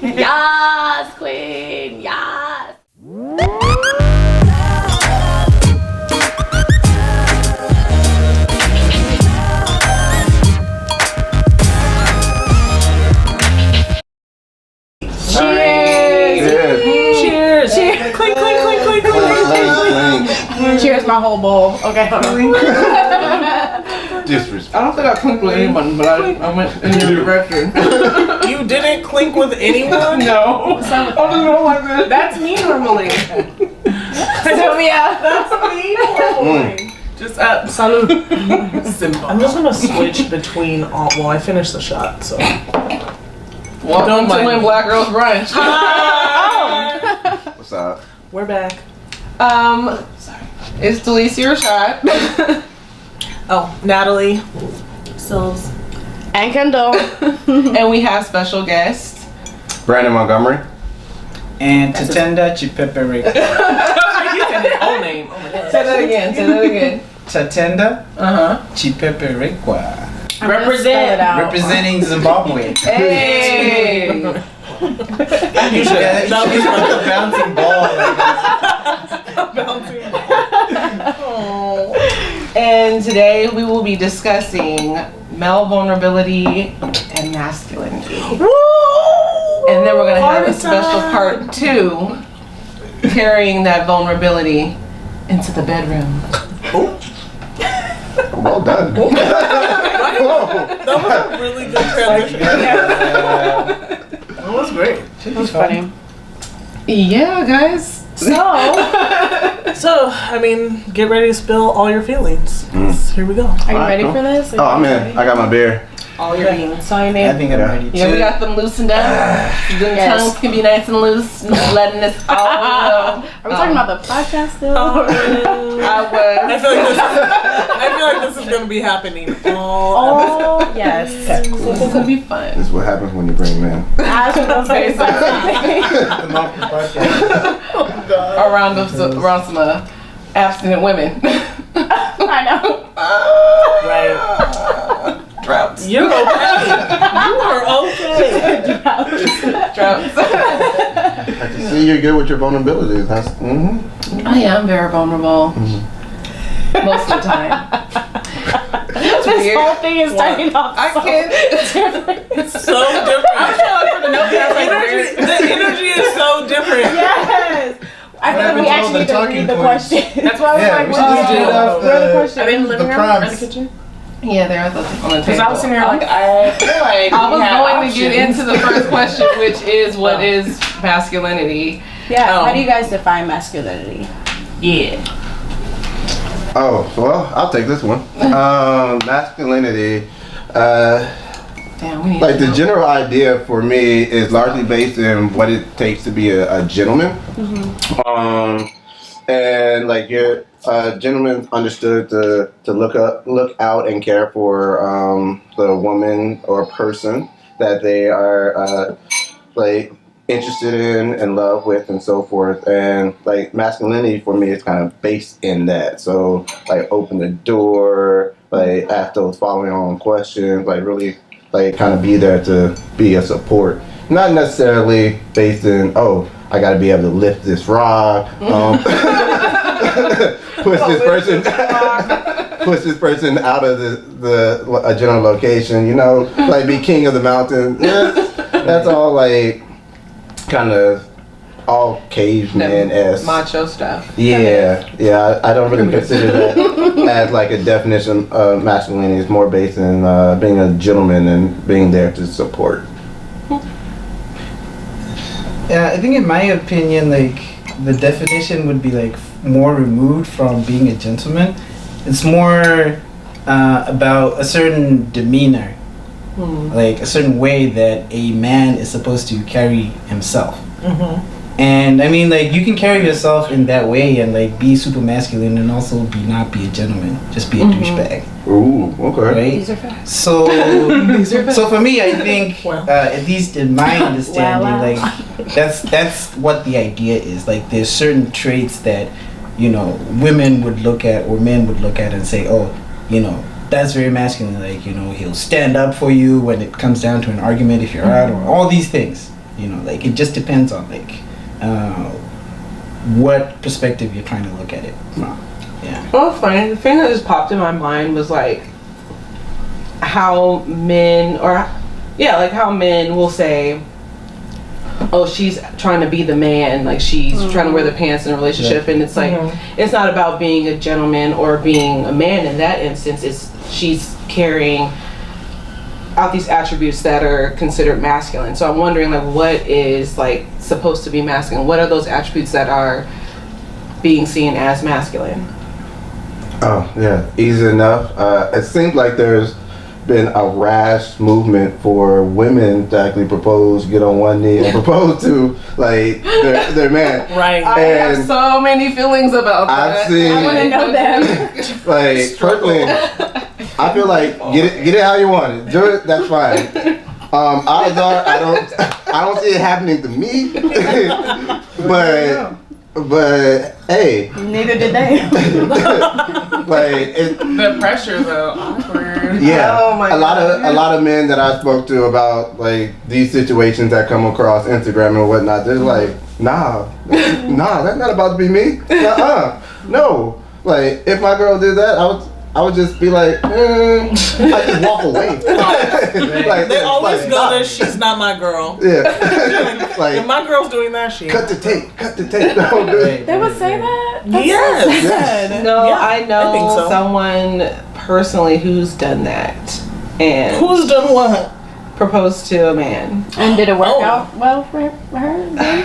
Yes, queen. Yes. Cheers! Cheers! Clink, clink, clink, clink, clink. Cheers, my whole bowl. Okay, hold on. Disrespect. I don't think I clinked with anyone, but I went in your direction. You didn't clink with anyone? No. I don't know like this. That's me normally. Sylvia. That's me normally. Just salute. Simba. I'm just gonna switch between all. Well, I finished the shot, so. Welcome to When Black Girls Brunch. What's up? We're back. It's Delicia Rashad. Oh, Nathalie, Sylvs, And Kendall. And we have special guests. Brandon Montgomery. And Tatenda Chipeperika. You said his whole name. Oh my God. Say that again. Tatenda Chipeperika. Representing Zimbabwe. Hey. You should. That was like a bouncing ball. Bouncing ball. Oh. And today we will be discussing male vulnerability and masculinity. Woo! And then we're going to have a Party special time. part 2, carrying that vulnerability into the bedroom. Well done. Whoa. That was a really good transition. That was great. That was funny. Yeah, guys. So, I mean, get ready to spill all your feelings. Here we go. Are you ready for this? Oh, I'm in. I got my beer. All your beans. So your I name. think I'm ready Yeah, we too. got them loosened up. The Yes. tongues can be nice and loose. Just letting this all Are we talking about the podcast still? I I feel like this is gonna be happening all Oh, yes. This is gonna be fun. This is what happens when you bring men. I was gonna say something. Around some abstinent women. I know. right. Droughts. You're okay. You are okay. Droughts. I can see you're good with your vulnerabilities. That's, I am very vulnerable. Most of the time. This weird. whole thing is starting off I so can't. different. It's so different. The energy is so different. Yes. I think we actually need to read the question. That's why I was Yeah, like, we what should just do? read off Where are the questions? Are they in the living the room or in the prompts. kitchen? Yeah, they're on the table. Because I was sitting there like, I feel like I was we have going to get options. into the first question, which is what is masculinity? Yeah, how do you guys define masculinity? Yeah. Oh, well, I'll take this one. Masculinity. Damn, we need Like to the general idea for me is largely based in what it takes to be a gentleman. And like your gentlemen understood to look out and care for the woman or person that they are like interested in and love with and so forth. And like masculinity for me is kind of based in that. So like open the door, like ask those following on questions, like really like kind of be there to be a support. Not necessarily based in, oh, I got to be able to lift this rock, push this person out of a general location, you know, like be king of the mountain. Yeah, that's all like kind of all caveman-esque. macho stuff. Yeah, I don't really consider that as like a definition of masculinity. It's more based in being a gentleman and being there to support. Yeah, I think in my opinion, like the definition would be like more removed from being a gentleman. It's more about a certain demeanor, like a certain way that a man is supposed to carry himself. And I mean, like you can carry yourself in that way and like be super masculine and also not be a gentleman, just be a douchebag. Ooh, okay. Right? These are facts. So, so for me, I think, at least in my understanding, Wow. like that's what the idea is. Like, there's certain traits that, you know, women would look at or men would look at and say, oh, you know, that's very masculine. Like, you know, he'll stand up for you when it comes down to an argument if you're out, or all these things. You know, like it just depends on like what perspective you're trying to look at it from. Yeah. Well, funny. The thing that just popped in my mind was like how men how men will say, oh, she's trying to be the man, like she's trying to wear the pants in a relationship, and it's like it's not about being a gentleman or being a man in that instance. It's she's carrying out these attributes that are considered masculine. So I'm wondering, like, what is like supposed to be masculine? What are those attributes that are being seen as masculine? Oh yeah, easy enough. It seems like there's been a rash movement for women to actually propose, get on one knee and propose to like their man. Right. I have so many feelings about that. I've seen. I want to know them. Like personally, I feel like get it how you want it. Do it. That's fine. Odds are I don't see it happening to me. But hey. Neither did they. Like The pressure though, awkward. yeah. Oh my a lot of men that I spoke to about like these situations that come across Instagram and whatnot, they're like, nah, that's not about to be me. No. Like if my girl did that, I would just be like, I just walk away. Like, They always like, go to she's not my girl. Yeah. Like If my girl's doing that shit. cut the tape. Don't do it. They would say that? Yes. Yes. No, Yeah, I know I think so. someone personally who's done that and Who's done what? proposed to a man. And did it work Oh. out well for her then?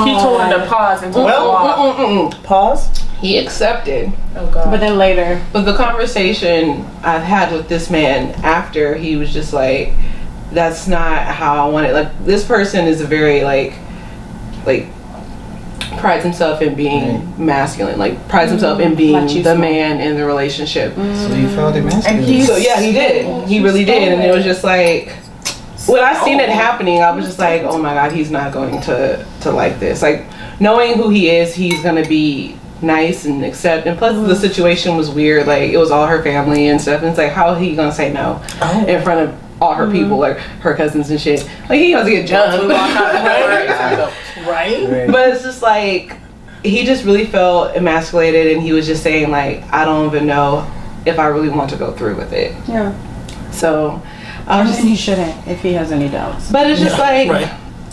He told her to pause and Well, pause. He accepted. Oh god. But then later. But the conversation I've had with this man after, he was just like, that's not how I want it. Like, this person is a very like prides himself in being masculine, like prides himself in being Machismo. the man in the relationship. So you felt emasculated. So yeah, he did. He really did. And it was just like, when I seen it happening, I was just like, oh my god, he's not going to like this. Like, knowing who he is, he's gonna be nice and accept. And plus the situation was weird, like it was all her family and stuff, and it's like, how he gonna say no in front of all her people, like her cousins and shit? Like, he wants to get jumped. Right? But it's just like, he just really felt emasculated, and he was just saying like, I don't even know if I really want to go through with it. Yeah. So I was And just, he shouldn't if he has any doubts. but it's just like, right.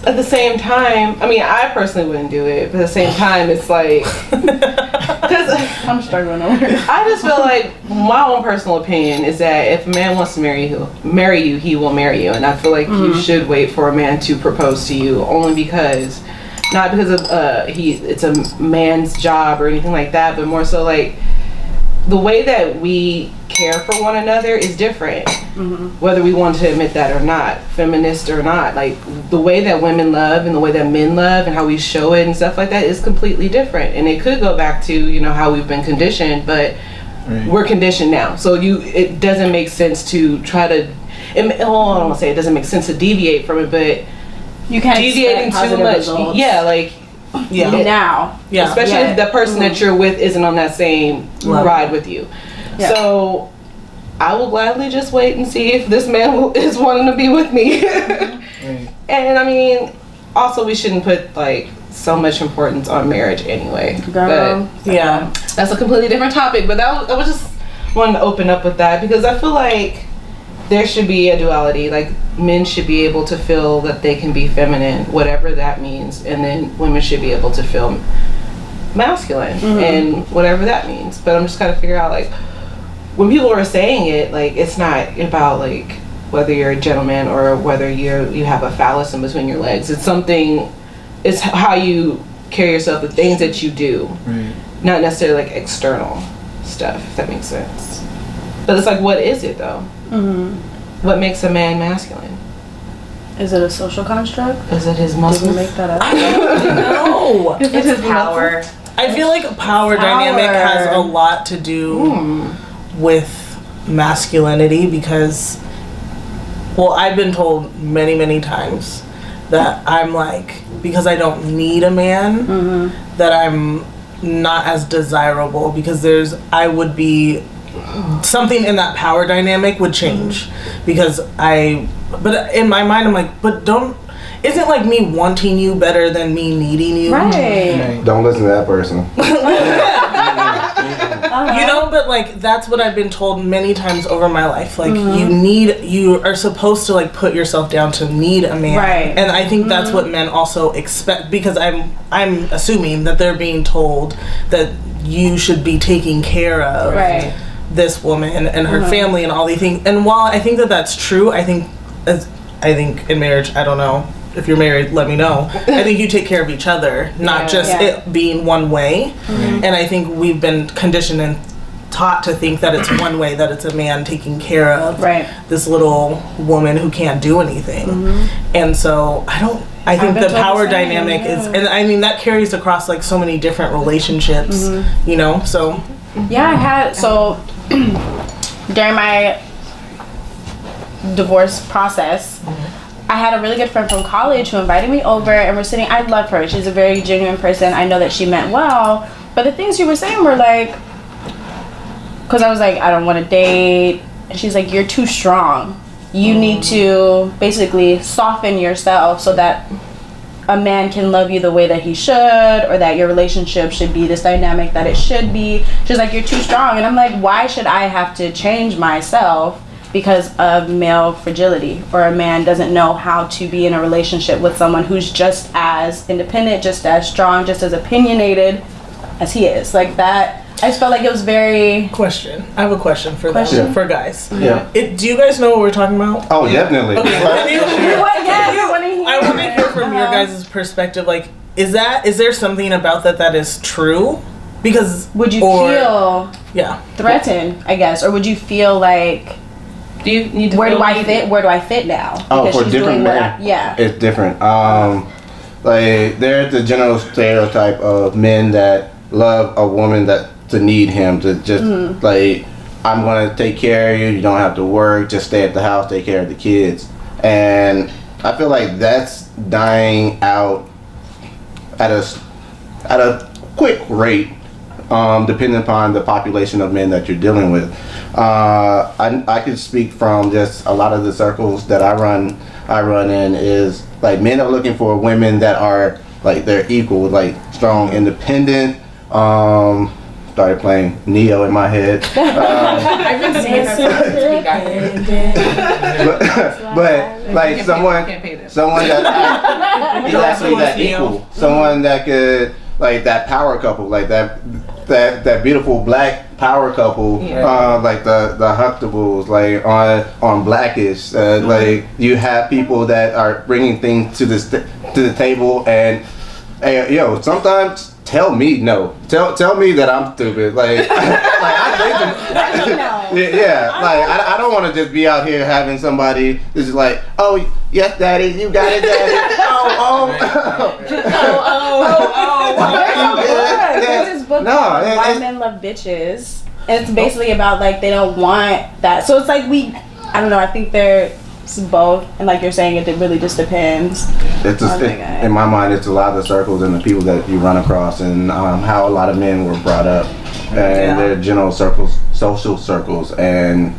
at the same time, I mean, I personally wouldn't do it, but at the same time, it's like, because I'm struggling over here. I just feel like my own personal opinion is that if a man wants to marry you, he will marry you, and I feel like you should wait for a man to propose to you, only because, not because of it's a man's job or anything like that, but more so like the way that we care for one another is different, whether we want to admit that or not, feminist or not. Like, the way that women love and the way that men love and how we show it and stuff like that is completely different. And it could go back to, you know, how we've been conditioned, but we're conditioned now. So it doesn't make sense to try to, I don't want to say it doesn't make sense to deviate from it, but You can't deviating expect too positive much, results. yeah, like, Yeah. Now. Yeah. especially if the person that you're with isn't on that same ride with you. Yeah. So I will gladly just wait and see if this man is wanting to be with me. And I mean, also we shouldn't put like so much importance on marriage anyway. Girl. But Yeah. that's a completely different topic. But I was just wanting to open up with that, because I feel like there should be a duality. Like, men should be able to feel that they can be feminine, whatever that means, and then women should be able to feel masculine and whatever that means. But I'm just trying to figure out, like, when people are saying it, like, it's not about like whether you're a gentleman or whether you have a phallus in between your legs. It's something, it's how you carry yourself, the things that you do, not necessarily like external stuff, if that makes sense. But it's like, what is it though? What makes a man masculine? Is it a social construct? Is it his Did we muscles? make that up? No. Is it his power. I feel like power dynamic has a lot to do with masculinity, because, well, I've been told many, many times that I'm like, because I don't need a man, that I'm not as desirable, because I would be something in that power dynamic would change because but in my mind I'm like, but isn't like me wanting you better than me needing you? Right. Don't listen to that person. You know, but like that's what I've been told many times over my life. Like you are supposed to like put yourself down to need a man. Right. And I think that's what men also expect, because I'm assuming that they're being told that you should be taking care of this woman and her family and all these things. And while I think that that's true, I think in marriage, I don't know. If you're married, let me know. I think you take care of each other, not just it being one way. And I think we've been conditioned and taught to think that it's one way, that it's a man taking care of this little woman who can't do anything. And so I think the power dynamic is, and I mean that carries across like so many different relationships, you know, so. Yeah, I had, during my divorce process, I had a really good friend from college who invited me over, and we're sitting. I love her. She's a very genuine person. I know that she meant well, but the things she was saying were like, because I was like, I don't want to date. And she's like, you're too strong. You need to basically soften yourself so that a man can love you the way that he should, or that your relationship should be this dynamic that it should be. She's like, you're too strong. And I'm like, why should I have to change myself because of male fragility, or a man doesn't know how to be in a relationship with someone who's just as independent, just as strong, just as opinionated as he is? Like that, I just felt like it was very... I have a question for guys. Yeah. Do you guys know what we're talking about? Oh, definitely. Okay. I want to hear from your guys' perspective. Like, is there something about that is true? Because would you feel threatened, I guess, or would you feel like, do you need to where do I fit now? Oh, for different men. It's different. Like there's the general stereotype of men that love a woman to need him, to just like, I'm gonna take care of you, you don't have to work, just stay at the house, take care of the kids. And I feel like that's dying out at a quick rate, depending upon the population of men that you're dealing with. I could speak from just a lot of the circles that I run in, is like men are looking for women that are like they're equal, like strong, independent. Started playing Neo in my head. I've been saying that. but like someone that is actually that equal, someone that could, like that power couple, like that beautiful black power couple, like the Huxtables, like on Blackish, like you have people that are bringing things to the table, and sometimes tell me no. Tell me that I'm stupid. Like, I think I don't want to just be out here having somebody that's just like, oh yes, daddy, you got it, daddy. There's this book called Why Men Love Bitches, and it's basically about like they don't want that. So it's like I don't know. I think they're both, and like you're saying, it really just depends. In my mind, it's a lot of the circles and the people that you run across, and how a lot of men were brought up, and their general circles, social circles, and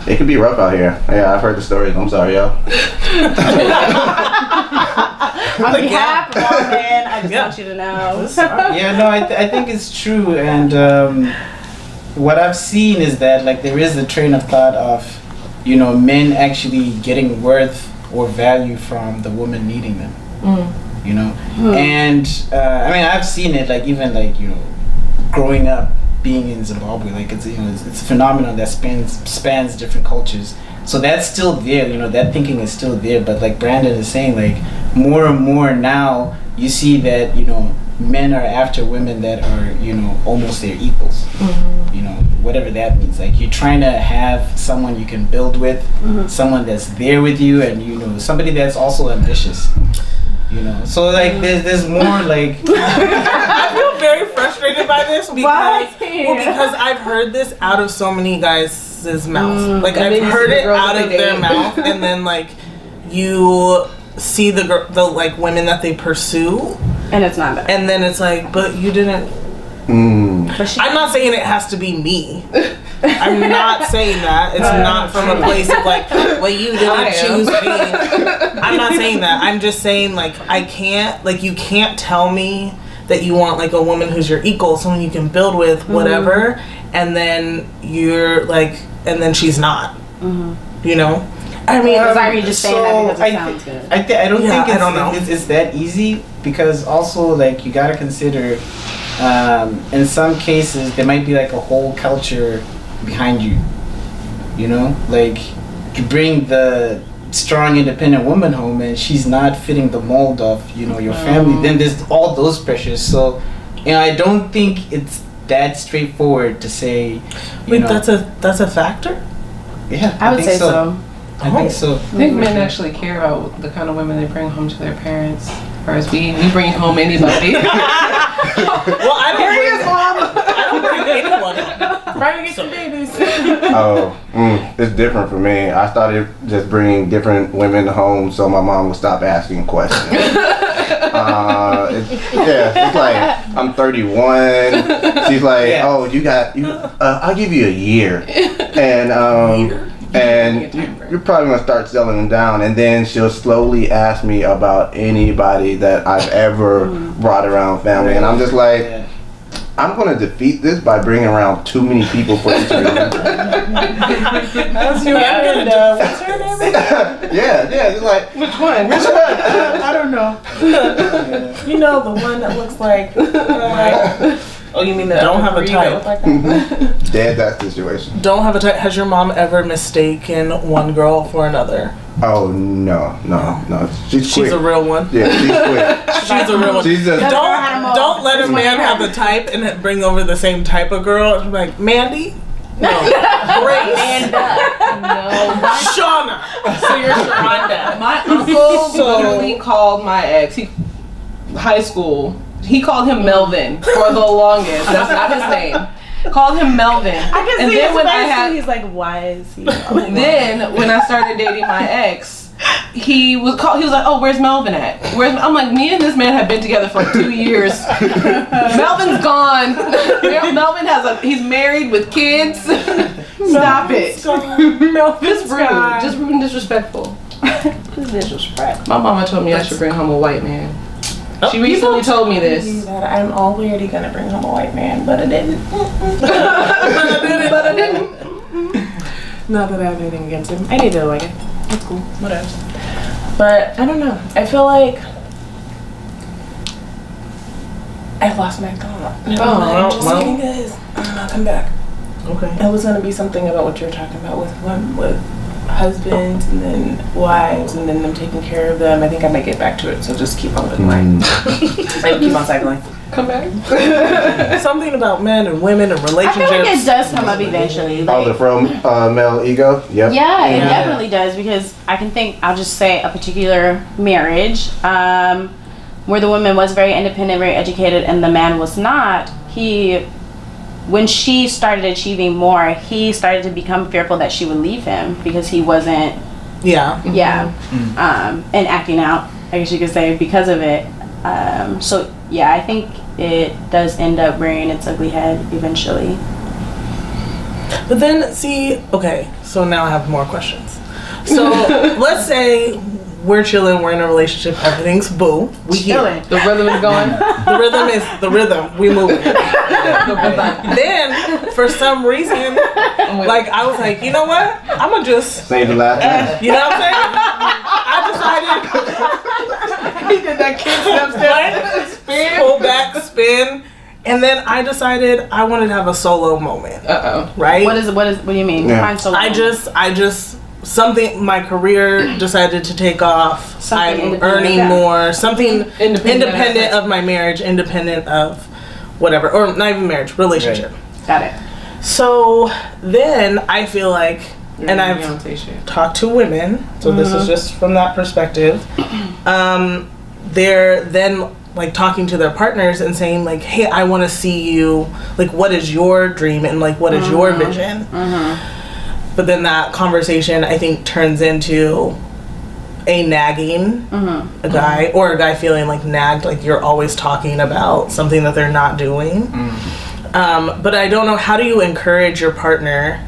it can be rough out here. Yeah, I've heard the stories. I'm sorry, y'all. On behalf of all men, I just want you to know. I think it's true, and what I've seen is that like there is a train of thought of, men actually getting worth or value from the woman needing them. And I've seen it, like even like growing up being in Zimbabwe, like it's a phenomenon that spans different cultures. So that's still there, that thinking is still there. But like Brandon is saying, like more and more now you see that men are after women that are almost their equals. Whatever that means. Like you're trying to have someone you can build with, someone that's there with you, and somebody that's also ambitious. So like there's more like. I feel very frustrated by this because I've heard this out of so many guys' mouths. Like I've heard it out of their mouth, and then like you see the like women that they pursue, and it's not that. And then it's like, but you didn't. I'm not saying it has to be me. I'm not saying that. It's not from a place of like, well, you didn't choose me. I'm not saying that. I'm just saying like you can't tell me that you want like a woman who's your equal, someone you can build with, whatever, and then you're like, and then she's not. You know? I mean, sorry, you're just saying that because it sounds good. I don't think I don't know. It's that easy, because also like you gotta consider, in some cases there might be like a whole culture behind you. You know, like you bring the strong independent woman home and she's not fitting the mold of, you know, your family, then there's all those pressures. So, you know, I don't think it's that straightforward to say, you know, that's a factor? Yeah, I would say so. I think so. I think men actually care about the kind of women they bring home to their parents. Whereas we bring home anybody. Well, I don't bring anyone home. Trying to get some babies. Oh, it's different for me. I started just bringing different women home so my mom would stop asking questions. It's like I'm 31. She's like, oh, I'll give you a year, and you're probably gonna start selling them down, and then she'll slowly ask me about anybody that I've ever brought around family, and I'm just like, I'm gonna defeat this by bringing around too many people for you to remember. That's your friend. What's her name? Yeah, it's like, Which one? I don't know. You know, the one that looks like. Oh, you mean the don't have a type? Like that? dead that situation. Don't have a type. Has your mom ever mistaken one girl for another? Oh no. She's quick. She's a real one. Yeah, she's quick. She's a real one. She's just Don't let a man have a type and bring over the same type of girl. I'm like, Mandy? No. Grace? No. Shauna? So you're Sharonda. My uncle literally called my ex, high school, he called him Melvin for the longest. That's not his name. Called him Melvin. I can and see then his when face I had, he's like, why is he? Then when I started dating my ex, he was like, oh, where's Melvin at? I'm like, me and this man have been together for 2 years. Melvin's gone. Melvin he's married with kids. Stop it. Melvin's rude. Just rude and disrespectful. Disrespect. My mama told me I should bring home a white man. She recently told me this. That I'm already gonna bring home a white man, but I didn't. But I didn't. Not that I have anything against him. I need to like it. It's cool. Whatever. But I don't know. I feel like I've lost my thought. Well. Guys, I'll come back. Okay. It was gonna be something about what you're talking about with husbands and then wives and then them taking care of them. I think I might get back to it, so just keep on with mine. I keep on cycling. Come back. Something about men and women and I relationships. feel like it does come up eventually. Like, the from male ego. Yep. yeah, it definitely does, because I can think, I'll just say a particular marriage where the woman was very independent, very educated, and the man was not. When she started achieving more, he started to become fearful that she would leave him because he wasn't, and acting out, I guess you could say, because of it. So yeah, I think it does end up rearing its ugly head eventually. But then, so now I have more questions. So let's say we're chilling, we're in a relationship, everything's boo. We Chilling. The rhythm is going. The rhythm is the rhythm. We move. Then, for some reason, like I was like, you know what? I'm gonna just Save the last time. you know what I'm saying? I decided He did that kick step. pull back, spin, and then I decided I wanted to have a solo moment. Right? What do you mean? Yeah. Find solo. I just my career decided to take off. Something I'm independent earning of that. more. Something Independent independent of my marriage, independent of whatever, or not even marriage, relationship. Right. Got it. So then I feel like, and I've talked to women, so this is just from that perspective. They're then like talking to their partners and saying like, hey, I want to see you, like, what is your dream and like what is your vision? But then that conversation, I think, turns into a nagging a guy, or a guy feeling like nagged, like you're always talking about something that they're not doing. But I don't know, how do you encourage your partner,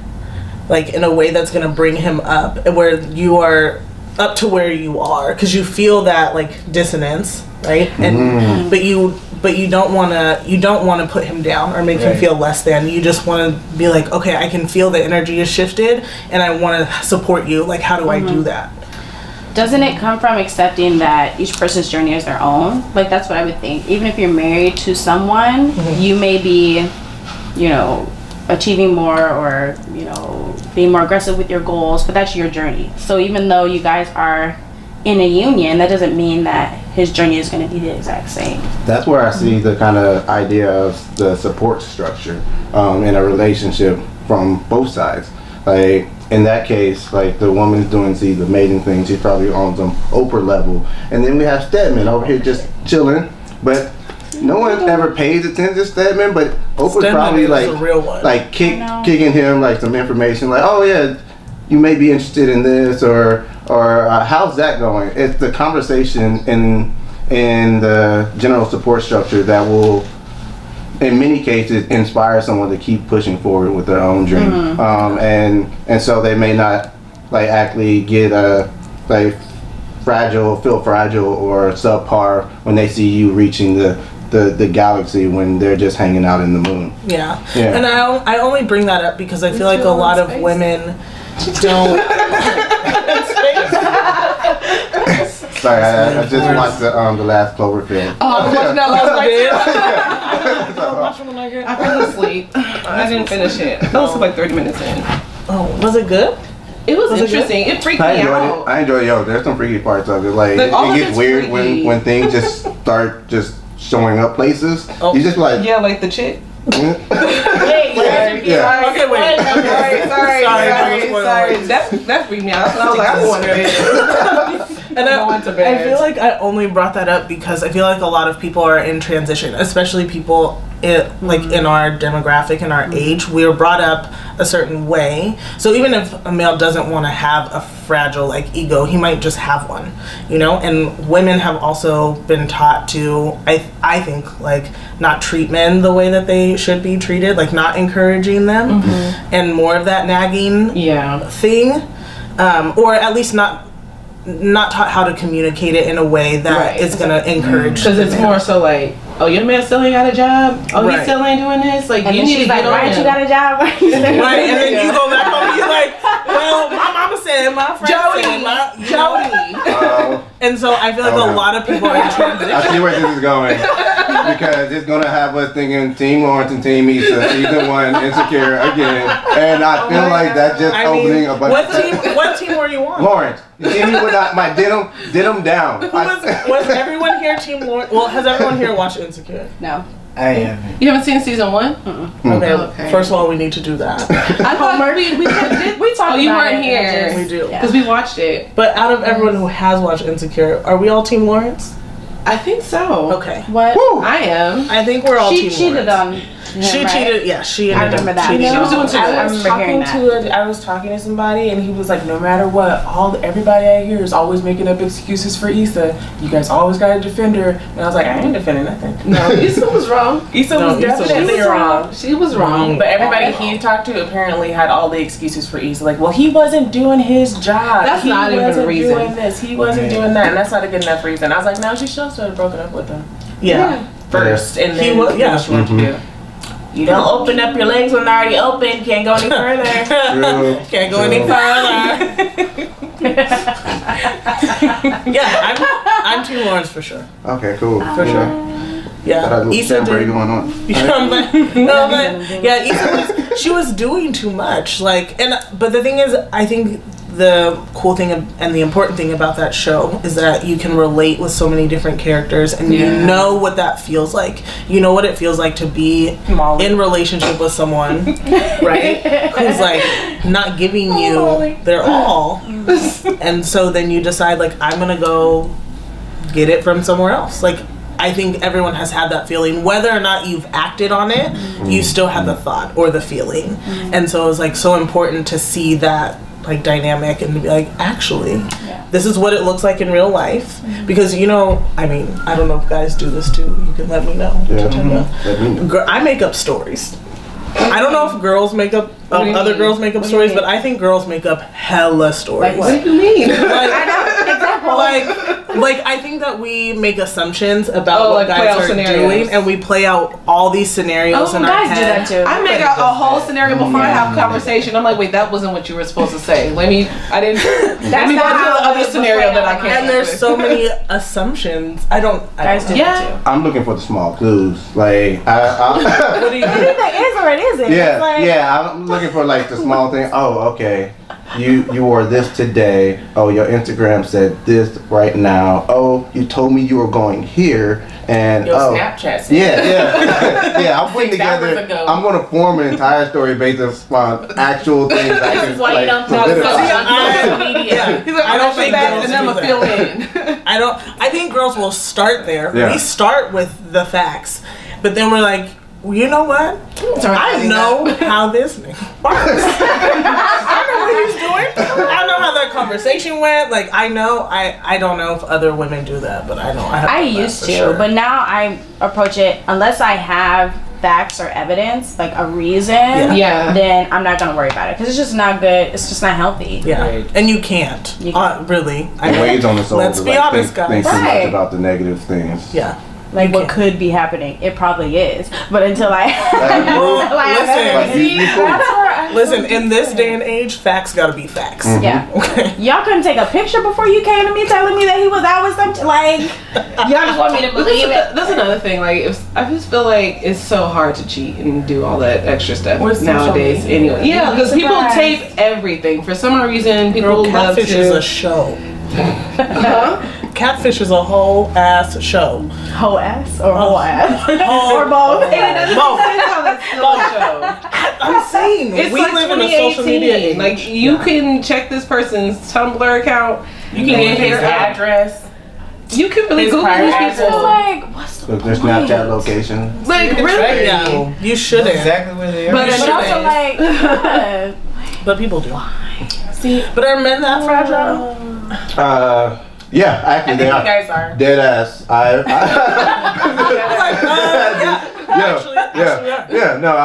like, in a way that's going to bring him up, where you are up to where you are, because you feel that, like, dissonance, right? And but you don't want to put him down or make him feel less than. You just want to be like, okay, I can feel the energy is shifted, and I want to support you. Like, how do I do that? Doesn't it come from accepting that each person's journey is their own? Like, that's what I would think. Even if you're married to someone, you may be, you know, achieving more, or, you know, being more aggressive with your goals, but that's your journey. So even though you guys are in a union, that doesn't mean that his journey is going to be the exact same. That's where I see the kind of idea of the support structure in a relationship from both sides. Like, in that case, like, the woman's doing these amazing things. She's probably on some Oprah level. And then we have Stedman over here just chilling. But no one ever pays attention to Stedman, but Oprah's Stedman probably is like, a real one. like kicking him like some information, like, oh yeah, you may be interested in this, or how's that going? It's the conversation in the general support structure that will, in many cases, inspire someone to keep pushing forward with their own dream. And so they may not, like, actually get like feel fragile or subpar when they see you reaching the galaxy when they're just hanging out in the moon. Yeah. And I only bring that up because I feel like a lot of women don't. Sorry, I just watched the last Cloverfield. Oh, I was watching that last night. I fell asleep. I didn't finish it. I fell asleep like 30 minutes in. Oh, was it good? It was interesting. It freaked me out. I enjoyed it. There's some freaky parts of it. Like, it gets weird when things just start just showing up places. You just like, yeah, like the chick. Wait, yeah. Okay, wait. Sorry. That freaked me out. I was like, I'm going to bed. And I feel like I only brought that up because I feel like a lot of people are in transition, especially people in our demographic and our age. We are brought up a certain way. So even if a male doesn't want to have a fragile, like, ego, he might just have one, you know? And women have also been taught to, I think, like, not treat men the way that they should be treated, like, not encouraging them, and more of that nagging thing, or at least not taught how to communicate it in a way that is going to encourage. Because it's more so like, oh, your man still ain't got a job? Oh, he still ain't doing this? Like, and you need to get on right, him. you got a job? Right, and then you go back home and you're like, well, my mama said, my friend said, Jody. And so I feel like a lot of people are in transition. I see where this is going. Because it's going to have us thinking Team Lawrence and Team Issa, season 1, Insecure again. And I feel like that's just opening a bunch of... What team were you on? Lawrence. You see me with my denim down. Was everyone here Team Lawrence? Well, has everyone here watched Insecure? No. I haven't. You haven't seen season 1? Okay. First of all, we need to do that. I thought we talked about you weren't here. We do. Because we watched it. But out of everyone who has watched Insecure, are we all Team Lawrence? I think so. Okay. What? Woo. I am. I think we're all She Team cheated Lawrence. on him, She right? cheated. Yeah, she. I remember that. She was doing too I much. was hearing I was talking to somebody and he was like, no matter what, everybody out here is always making up excuses for Issa. You guys always gotta defend her. And I was like, I ain't defending nothing. No, Issa was wrong. Issa was definitely wrong. She was wrong. But everybody he talked to apparently had all the excuses for Issa. Like, well, he wasn't doing his job. That's he not even a wasn't reason. doing this. He wasn't doing that. And that's not a good enough reason. I was like, no, she should have broken up with him Yeah. first. And then He was- do what you want to do. You don't open up your legs when they're already open. Can't go any further. True. Can't go any further. Yeah, I'm Team Lawrence for sure. Okay, cool. For sure. Yeah, Issa did. Going on. Yeah, Issa she was doing too much. Like, but the thing is, I think the cool thing and the important thing about that show is that you can relate with so many different characters, and you know what that feels like. You know what it feels like to be in relationship with someone, right? Who's like not giving you their all, and so then you decide, like, I'm gonna go get it from somewhere else. Like, I think everyone has had that feeling, whether or not you've acted on it, you still have the thought or the feeling. And so it was like so important to see that like dynamic and be like, actually, this is what it looks like in real life. Because I mean, I don't know if guys do this too. You can let me know. I make up stories. I don't know if girls make up other girls make up stories, but I think girls make up hella stories. Like, what do you mean? Like I think that we make assumptions about what guys are doing, and we play out all these scenarios in our guys head. do that too. I make out a whole scenario before I have a conversation. I'm like, wait, that wasn't what you were supposed to say. Let me go to the other scenario that I can't. And there's so many assumptions. Guys do that too. I'm looking for the small clues. Like, What do you It either is or it isn't. yeah, It's like, I'm looking for like the small thing. Oh, okay. You wore this today. Oh, your Instagram said this right now. Oh, you told me you were going here. And Your Snapchat said. Yeah. I'm putting 6 hours together. ago. I'm gonna form an entire story based on actual things. I This can, is why you don't solidify. post on social media. He's like, I don't think that girls and I'm do gonna that. fill in. I think girls will start there. Yeah. We start with the facts, but then we're like, well, you know what? I know how this nigga works. I know what he's doing. I know how that conversation went. Like, I don't know if other women do that, but I know I used to, but now I approach it unless I have facts or evidence, like a reason. Yeah. Then I'm not gonna worry about it because it's just not good. It's just not healthy. Yeah, Right. and you can't. Really. It weighs on the soul. Let's to, be like, honest, think guys. too much Right. about the negative things. Yeah. Like what can't. could be happening, it probably is. But until I, Well, until I have listen. evidence, Like, Listen, in this day and age, facts gotta be facts. yeah. Okay. Y'all couldn't take a picture before you came to me telling me that he was out with something. Like, y'all just want me to believe it. That's another thing. Like, I just feel like it's so hard to cheat and do all that extra stuff With social nowadays. media. Anyway, yeah, because people Surprise. tape everything. For some reason, people Girl, love Catfish is to. a show. Huh? Catfish is a whole ass show. Whole ass or whole ass Whole- or both. Both. show. I'm saying It's we like live in a social media 2018. age. Like, you can check this person's Tumblr account. You can get His his address. You can really His Google prior these address. people. Like, what's the Look, their point? Snapchat location. Like, really? Yeah, you shouldn't. Exactly where they are. But But also like, But people do. See, but are men that fragile? Yeah, I actually think they you are. guys are. Dead ass. No,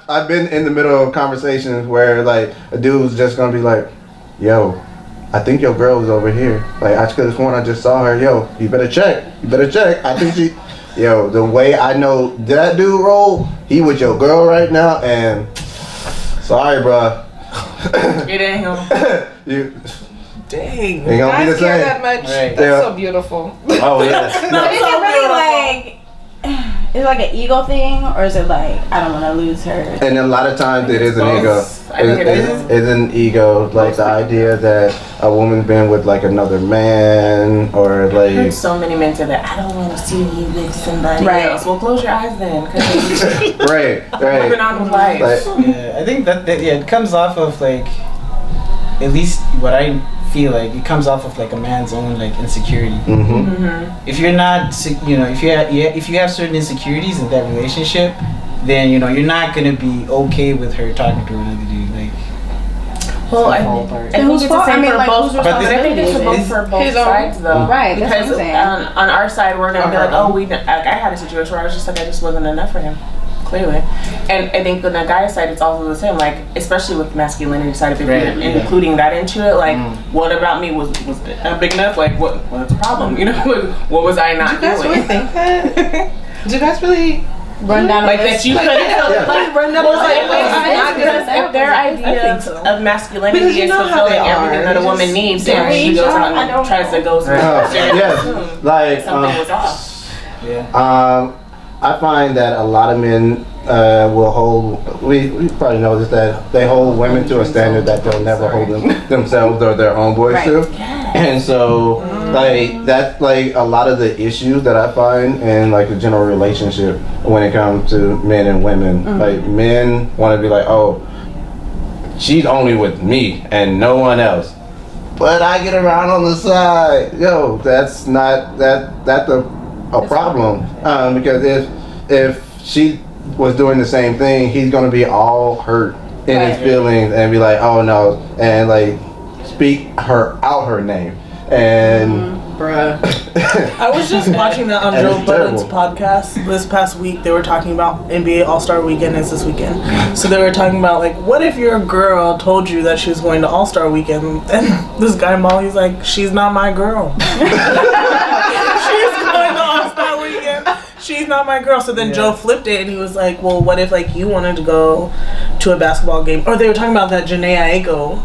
I've been in the middle of conversations where like a dude's just gonna be like, "Yo, I think your girl is over here. Like I could have sworn I just saw her. Yo, you better check. I think she." Yo, the way I know that dude roll, he with your girl right now, and sorry, bruh. It ain't him. You Dang. ain't gonna be the Guys care same. that much. Right. That's Yeah. so beautiful. Oh yeah. but is it really like, is it like an ego thing or is it like I don't want to lose her? And a lot of times it is an ego. I think it is. It's an ego, like the idea that a woman's been with like another man or I heard like so many men say that I don't want to see you with somebody Right. else. Well, close your eyes then, because right. moving on with life. Like, Yeah, I think that it comes off of like, at least what I feel like, it comes off of like a man's own like insecurity. If you're not, if you have certain insecurities in that relationship, then you're not gonna be okay with her talking to another dude. Like, Well, I think it's the fault? same I mean, for like, both. whose But I think it's responsibility for both His own. sides, though. Right, that's Because what I'm saying. on our side, we're gonna be like, oh, like I had a situation where I was just like, I just wasn't enough for him. Clearly, and I think on the guy side, it's also the same. Like, especially with masculinity side, if you're including that into it, like, what about me was not big enough? Like, what's the problem? What was I not Do you guys doing? really think that? Do you guys really Run down Like that you couldn't like run up Well, like, because if their idea of masculinity Because you is know how fulfilling they are. everything that a They woman just needs, don't then she reach goes out. on I don't and tries to go yes, like something was off. I find that a lot of men will hold. We probably know this, that they hold women to a standard that they'll never hold themselves or their own boys to. And so, like that's like a lot of the issues that I find in like a general relationship when it comes to men and women. Like men want to be like, oh, she's only with me and no one else. But I get around on the side. Yo, that's not that's a problem. Because if she was doing the same thing, he's gonna be all hurt in his feelings and be like, oh no, and like speak her name. And bruh. I was just watching that on Joe Budden's podcast this past week. They were talking about NBA All-Star Weekend is this weekend. So they were talking about like, what if your girl told you that she was going to All-Star Weekend, and this guy Molly's like, she's not my girl. She's going to All-Star Weekend. She's not my girl. So then Joe flipped it and he was like, well, what if like you wanted to go to a basketball game? Or they were talking about that Janae Aiko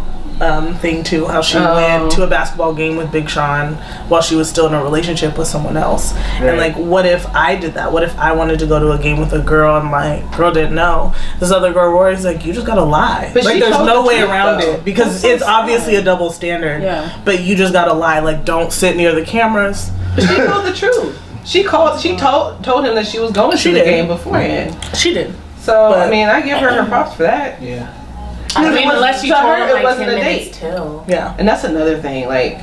thing too, how she went to a basketball game with Big Sean while she was still in a relationship with someone else. And like, what if I did that? What if I wanted to go to a game with a girl and my girl didn't know? This other girl, Rory's like, you just gotta lie. But like, there's no way around it because it's obviously a double standard. Yeah. But you just gotta lie. Like, don't sit near the cameras. But she told the truth. She told him that she was going to the game beforehand. She did. So I mean, I give her props for that. Yeah. I mean, unless you told her it like wasn't 10 a minutes date. till. Yeah. And that's another thing. Like,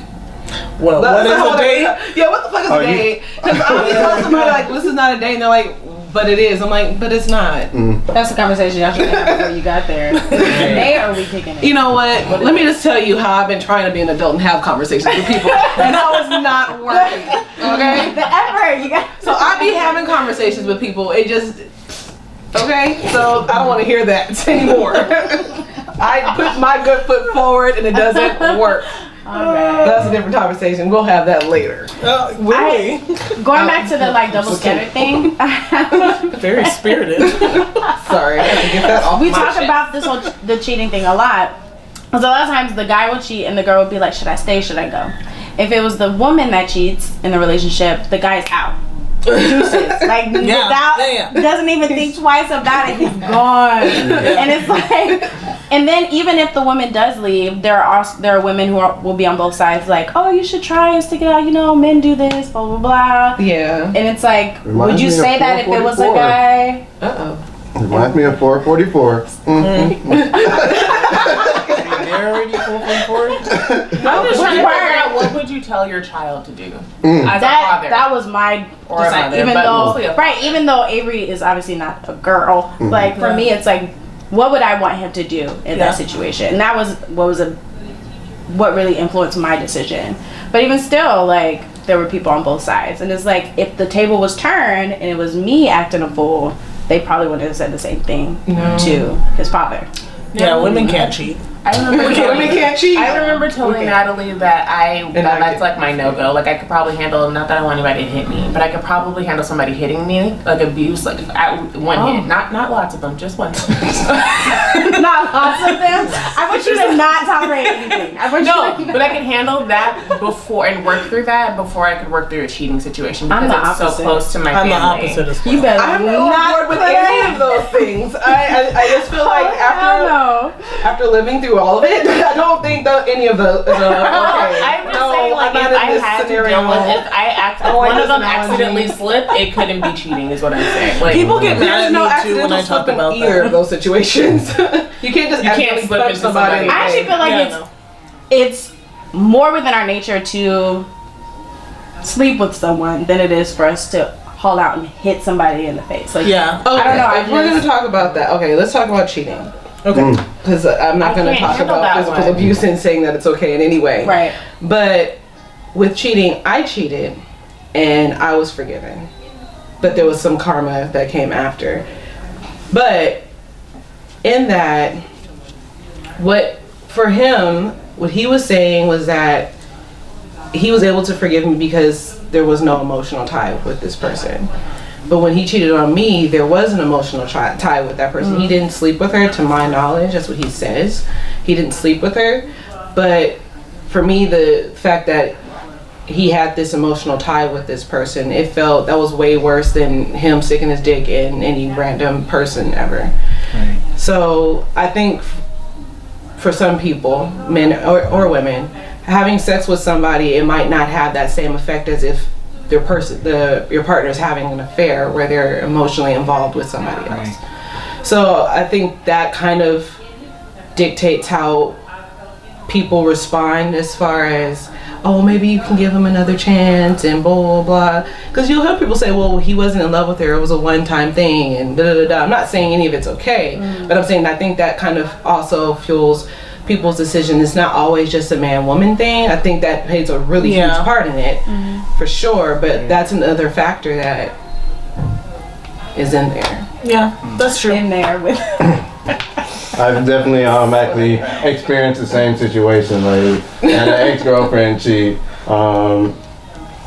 well, what is a date? Yeah, what the fuck is a date? Because I always tell somebody like, this is not a date, and they're like, but it is. I'm like, but it's not. That's the conversation y'all should have before you got there. Is it a date or are we kicking it? You know what? Let me just tell you how I've been trying to be an adult and have conversations with people, and that was not working. Okay? The effort you got. So I be having conversations with people. It just okay. So I don't want to hear that anymore. I put my good foot forward and it doesn't work. That's a different conversation. We'll have that later. Really? Going back to the like double standard thing. Very spirited. Sorry, I have to get that off. We talk about this whole the cheating thing a lot. Because a lot of times the guy will cheat and the girl will be like, should I stay? Should I go? If it was the woman that cheats in the relationship, the guy's out. Deuces. Like doesn't even think twice about it. He's gone. And it's like, and then even if the woman does leave, there are women who will be on both sides. Like, oh, you should try and stick it out. You know, men do this. Blah blah blah. Yeah. And it's like, would you say that if it was a guy? Reminds me of 444. I'm just trying to figure out, what would you tell your child to do as a father? That was my even though Avery is obviously not a girl, like for me it's like, what would I want him to do in that situation? And that was what really influenced my decision. But even still, like, there were people on both sides, and it's like, if the table was turned and it was me acting a fool, they probably would have said the same thing to his father. Yeah, women can't cheat. I remember women can't cheat. I remember telling Natalie that that's like my no-go. Like, I could probably handle, not that I want anybody to hit me, but I could probably handle somebody hitting me, like abuse, like at one hit. Not lots of them, just one. Not lots of them. I want you to not tolerate anything. But I could handle that before and work through that before I could work through a cheating situation, because it's so close to my family. I'm the opposite as well. You better I'm not on board with any of those things. I just feel like after living through all of it, I don't think that any of those. Okay. I'm just saying, like, if I had to deal with, if one of them accidentally slipped, it couldn't be cheating, is what I'm saying. Like, people get mad at me too when I talk about either of those situations. You can't just slip into somebody. I actually feel like it's more within our nature to sleep with someone than it is for us to haul out and hit somebody in the face. Like, Okay. I don't know. If we're gonna talk about that, okay, let's talk about cheating. Okay. Because I'm not going to talk about physical abuse and saying that it's okay in any way. Right. But with cheating, I cheated and I was forgiven. But there was some karma that came after. But in that, what he was saying was that he was able to forgive me because there was no emotional tie with this person. But when he cheated on me, there was an emotional tie with that person. He didn't sleep with her, to my knowledge. That's what he says. He didn't sleep with her. But for me, the fact that he had this emotional tie with this person, it felt that was way worse than him sticking his dick in any random person ever. Right. So I think for some people, men or women, having sex with somebody, it might not have that same effect as if your partner is having an affair where they're emotionally involved with somebody else. Right. So I think that kind of dictates how people respond as far as, oh, maybe you can give him another chance and blah, blah, blah. Because you'll hear people say, well, he wasn't in love with her. It was a one-time thing and da-da-da-da. I'm not saying any of it's okay. But I'm saying I think that kind of also fuels people's decision. It's not always just a man-woman thing. I think that plays a really huge part in it, for sure. But that's another factor that is in there. Yeah, that's true. In there with. I've definitely actually experienced the same situation. Like, and an ex-girlfriend,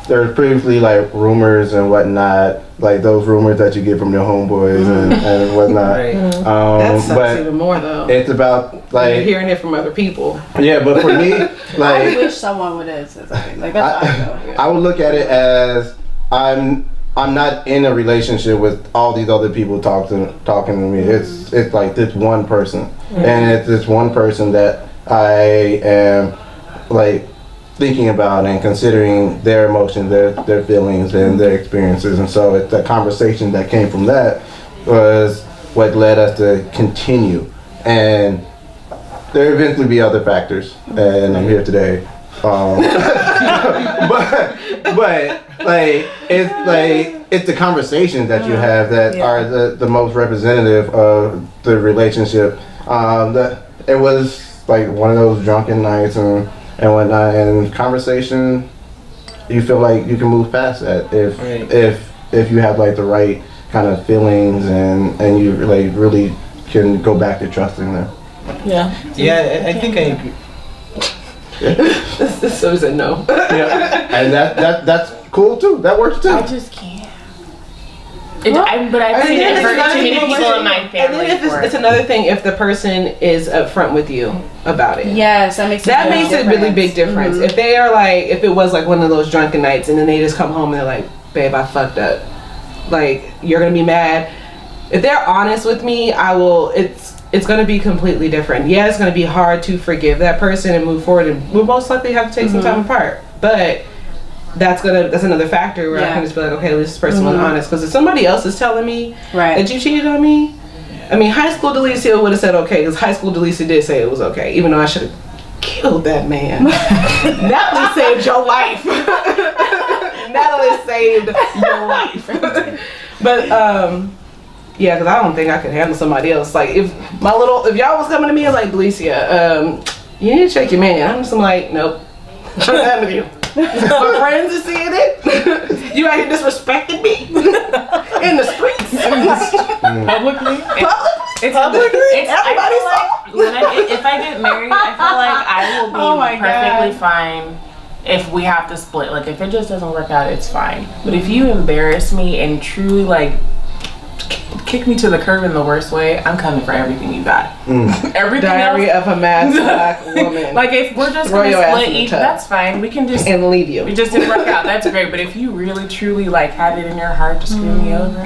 there's previously like rumors and whatnot, like those rumors that you get from your homeboys and whatnot. Right. That sucks but even more though. it's about like you're hearing it from other people. Yeah, but for me, like I wish someone would have said something. Like that's how I go. I would look at it as I'm not in a relationship with all these other people talking to me. It's like this one person, and it's this one person that I am like thinking about and considering their emotions, their feelings, and their experiences. And so it's the conversation that came from that was what led us to continue. And there eventually be other factors, and I'm here today. But it's the conversations that you have that are the most representative of the relationship. It was like one of those drunken nights and whatnot, and conversation, you feel like you can move past that if you have like the right kind of feelings and you like really can go back to trusting them. Yeah, I think I agree. So is it no? Yeah, and that's cool too. That works too. I just can't. But I've seen it hurt too many people in my family. It's another thing if the person is upfront with you about it. Yes, that makes a really big difference. If they are like, if it was like one of those drunken nights and then they just come home and they're like, babe, I fucked up. Like, you're gonna be mad. If they're honest with me, I will. It's going to be completely different. Yeah, it's going to be hard to forgive that person and move forward, and we'll most likely have to take some time apart. But that's another factor where I can just be like, okay, this person was honest. Because if somebody else is telling me that you cheated on me, I mean, high school Delicia would have said okay, because high school Delicia did say it was okay, even though I should have killed that man. Natalie saved your life. Natalie saved your life. But yeah, because I don't think I could handle somebody else. Like, if y'all was coming to me and like, Delicia, you need to check your man. I'm just like, nope. I'm done with you. My friends are seeing it. You out here disrespecting me in the streets. Publicly? It's everybody like, if I get married, I feel like I will be perfectly fine if we have to split. Like, if it just doesn't work out, it's fine. But if you embarrass me and truly, like, kick me to the curb in the worst way, I'm coming for everything you got. Everything Diary else, of a mad black woman. like, if we're just Throw gonna your ass split in the each, tub. that's fine. We can just and leave you. It just didn't work out. That's great. But if you really truly like had it in your heart to screw me over,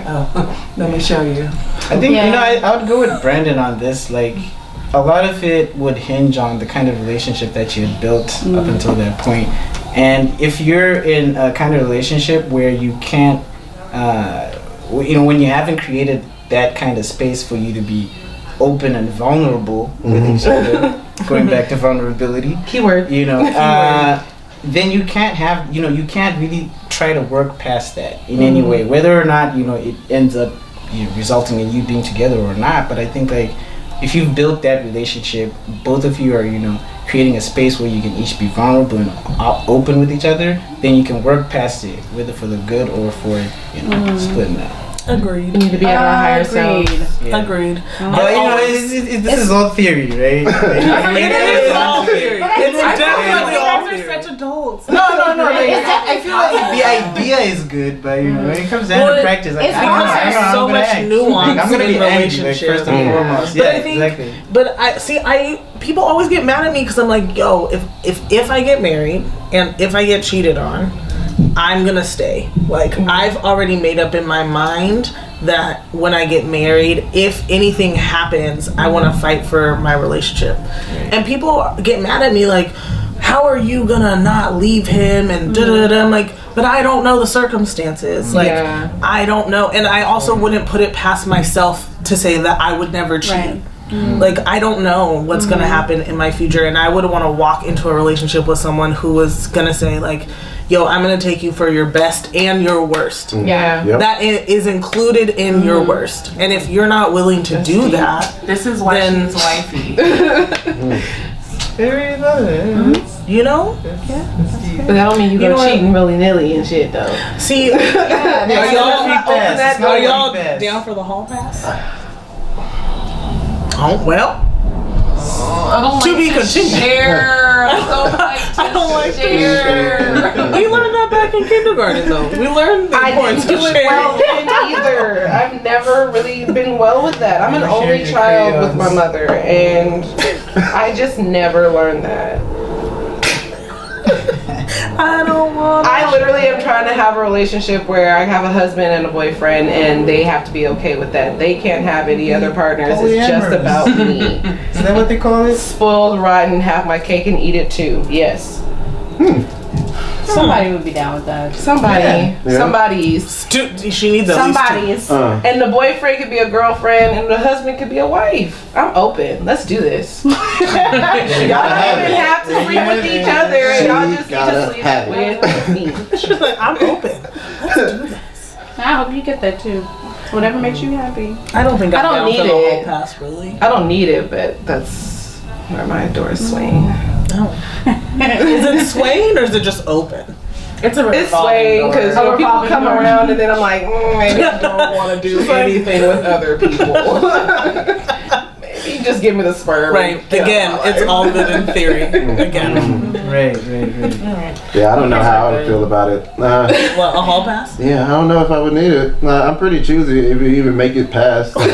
let me show you. I think I would go with Brandon on this. Like, a lot of it would hinge on the kind of relationship that you had built up until that point. And if you're in a kind of relationship where you can't, when you haven't created that kind of space for you to be open and vulnerable with each other, going back to vulnerability, keyword, then you can't have, you can't really try to work past that in any way, whether or not, it ends up resulting in you being together or not. But I think, like, if you've built that relationship, both of you are, creating a space where you can each be vulnerable and open with each other, then you can work past it, whether for the good or for, splitting up. Agreed. You need to be at our higher self. Yeah. Agreed. But this is all theory, right? It is all theory. It's definitely all theory. You're such adults. No. I feel like the idea is good, but when it comes down to practice, like, it's because there's so much nuance I'm gonna be in angry, like, first and foremost. But Yeah, I think, exactly. but people always get mad at me because I'm like, yo, if I get married and if I get cheated on, I'm gonna stay. Like, I've already made up in my mind that when I get married, if anything happens, I want to fight for my relationship. And people get mad at me like, how are you gonna not leave him and da-da-da. I'm like, but I don't know the circumstances. Like, I don't know. And I also wouldn't put it past myself to say that I would never cheat. Right. Like, I don't know what's gonna happen in my future, and I wouldn't want to walk into a relationship with someone who was gonna say like, yo, I'm gonna take you for your best and your worst. Yeah. Yep. That is included in your worst, and if you're not willing to do that, This is why Then- she's wifey. Very good. you know. But that don't mean you You know go what? cheating willy nilly and shit though. See, Are are y'all down for the hall pass? Oh well. I don't To be continued. share. I don't like to I don't like to share. We learned that back in kindergarten, though. We learned the I importance didn't do of it sharing. well then either. I've never really been well with that. I'm an Never shared only your child with my crayons. mother, and I just never learned that. I don't want. I literally am trying to have a relationship where I have a husband and a boyfriend, and they have to be okay with that. They can't have any other partners. It's just Polyamorous. about me. Is that what they call it? Spoiled, rotten, have my cake and eat it too. Yes. Somebody would be down with that. Somebody's. She needs at least Somebody's. And the boyfriend could be a girlfriend, and the husband could be a wife. I'm open. Let's do this. Y'all don't even have to sleep with each other, and y'all just need to sleep with me. two. She's like, I'm open. Let's do this. I hope you get that too. Whatever makes you happy. I don't think I I'm don't down need for the hall it. pass, really. I don't need it, but that's where my doors swing. No. Is it swaying or is it just open? It's a It's swaying because people revolving come door. around, and then I'm like, maybe I don't want to do anything with other people. Maybe just give me the sperm. Right. and get Again, out my it's life. all good in theory. Again. Right. Yeah, I don't know how I would feel about it. What, a hall pass? Yeah, I don't know if I would need it. I'm pretty choosy if you even make it past. Like,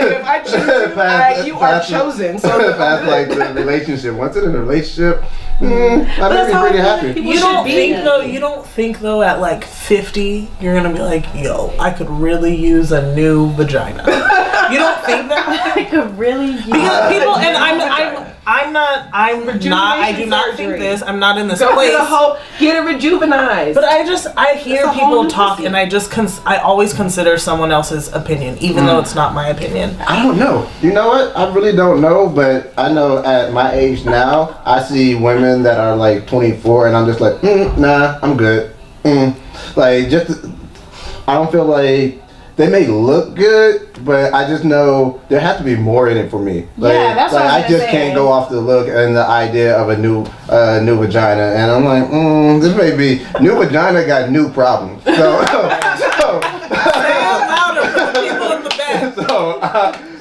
if I choose you, you are chosen. So Past like the relationship. Once in a relationship, I'd be pretty happy. You don't think though at like 50 you're gonna be like, yo, I could really use a new vagina. You don't think that? I could really use Because people, and I do not think surgery. this. I'm not in this go place. get it rejuvenized. But I hear It's a whole people new talk, pussy. and I always consider someone else's opinion, even though it's not my opinion. I don't know. You know what? I really don't know, but I know at my age now, I see women that are like 24, and I'm just like, nah, I'm good. Like, just, I don't feel like they may look good, but I just know there has to be more in it for me. Like, Yeah, that's what I was I gonna just say. can't go off the look and the idea of a new vagina, and I'm like, this may be new vagina got new problems. So,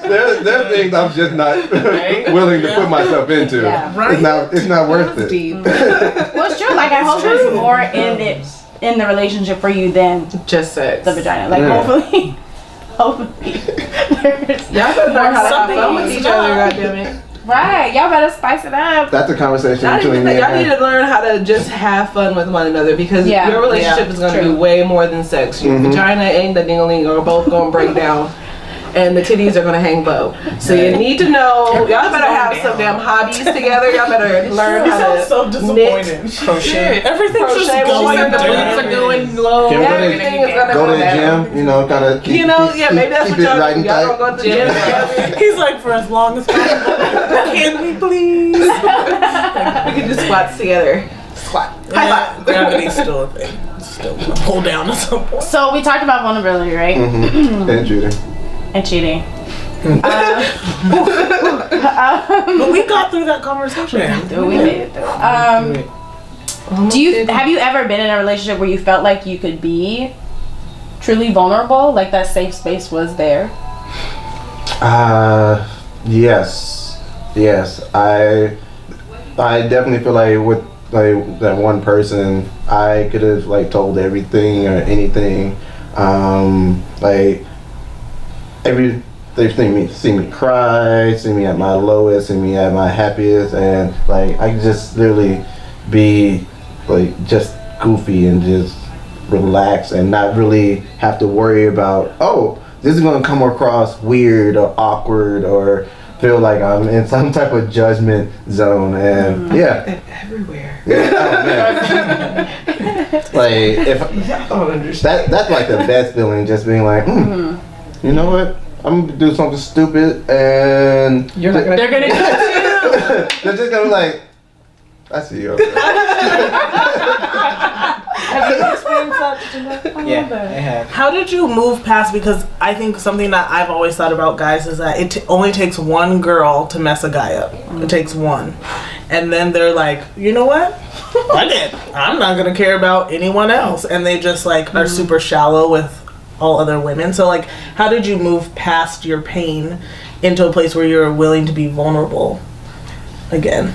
there are things I'm just not willing to put myself into. Yeah. Right? It's not worth it. Deep. Well, it's true. Like, I hope there's more in the relationship for you than Just sex. the vagina. Like, Yeah. hopefully, there's Y'all better learn how to have Something fun with is each other, wrong. goddammit. right. Y'all better spice it up. That's a conversation Not between even me that. Y'all and need her. to learn how to just have fun with one another because Yeah. your relationship is going to True. be way more than sex. Your vagina and the ding-a-ling are both going to break down. And the titties are gonna hang low. So you need to know. Y'all better have some damn hobbies together. Y'all better learn You how sound to so disappointed. knit. Crochet. Everything's Crochet just when going the boots are down. going low. Can we Everything is gonna Go to the down. gym, kind of keep, You know, yeah, maybe that's keep what it y'all right do. and Y'all tight. don't go to the gym together. He's like, for as long as possible. Can we please? We can do squats together. Squat. High five. Gravity's still a thing. Still gonna pull down at some point. So we talked about vulnerability, right? And cheating. And cheating. But we got through that conversation. We made it through. Have you ever been in a relationship where you felt like you could be truly vulnerable, like that safe space was there? Yes. I definitely feel like with like that one person, I could have like told everything or anything. Like they see me cry, see me at my lowest, see me at my happiest, and like I could just literally be like just goofy and just relax and not really have to worry about, oh, this is gonna come across weird or awkward or feel like I'm in some type of judgment zone. And yeah, Everywhere. oh, man. Like if that's like the best feeling, just being like, you know what, I'm gonna do something stupid, and You're not gonna. They're gonna they're just gonna be like, I see you. Have you experienced that? Yeah, I have. How did you move past? Because I think something that I've always thought about guys is that it only takes one girl to mess a guy up. It takes one, and then they're like, you know what? Fuck it. I'm not gonna care about anyone else, and they just like are super shallow with all other women. So like, how did you move past your pain into a place where you're willing to be vulnerable again?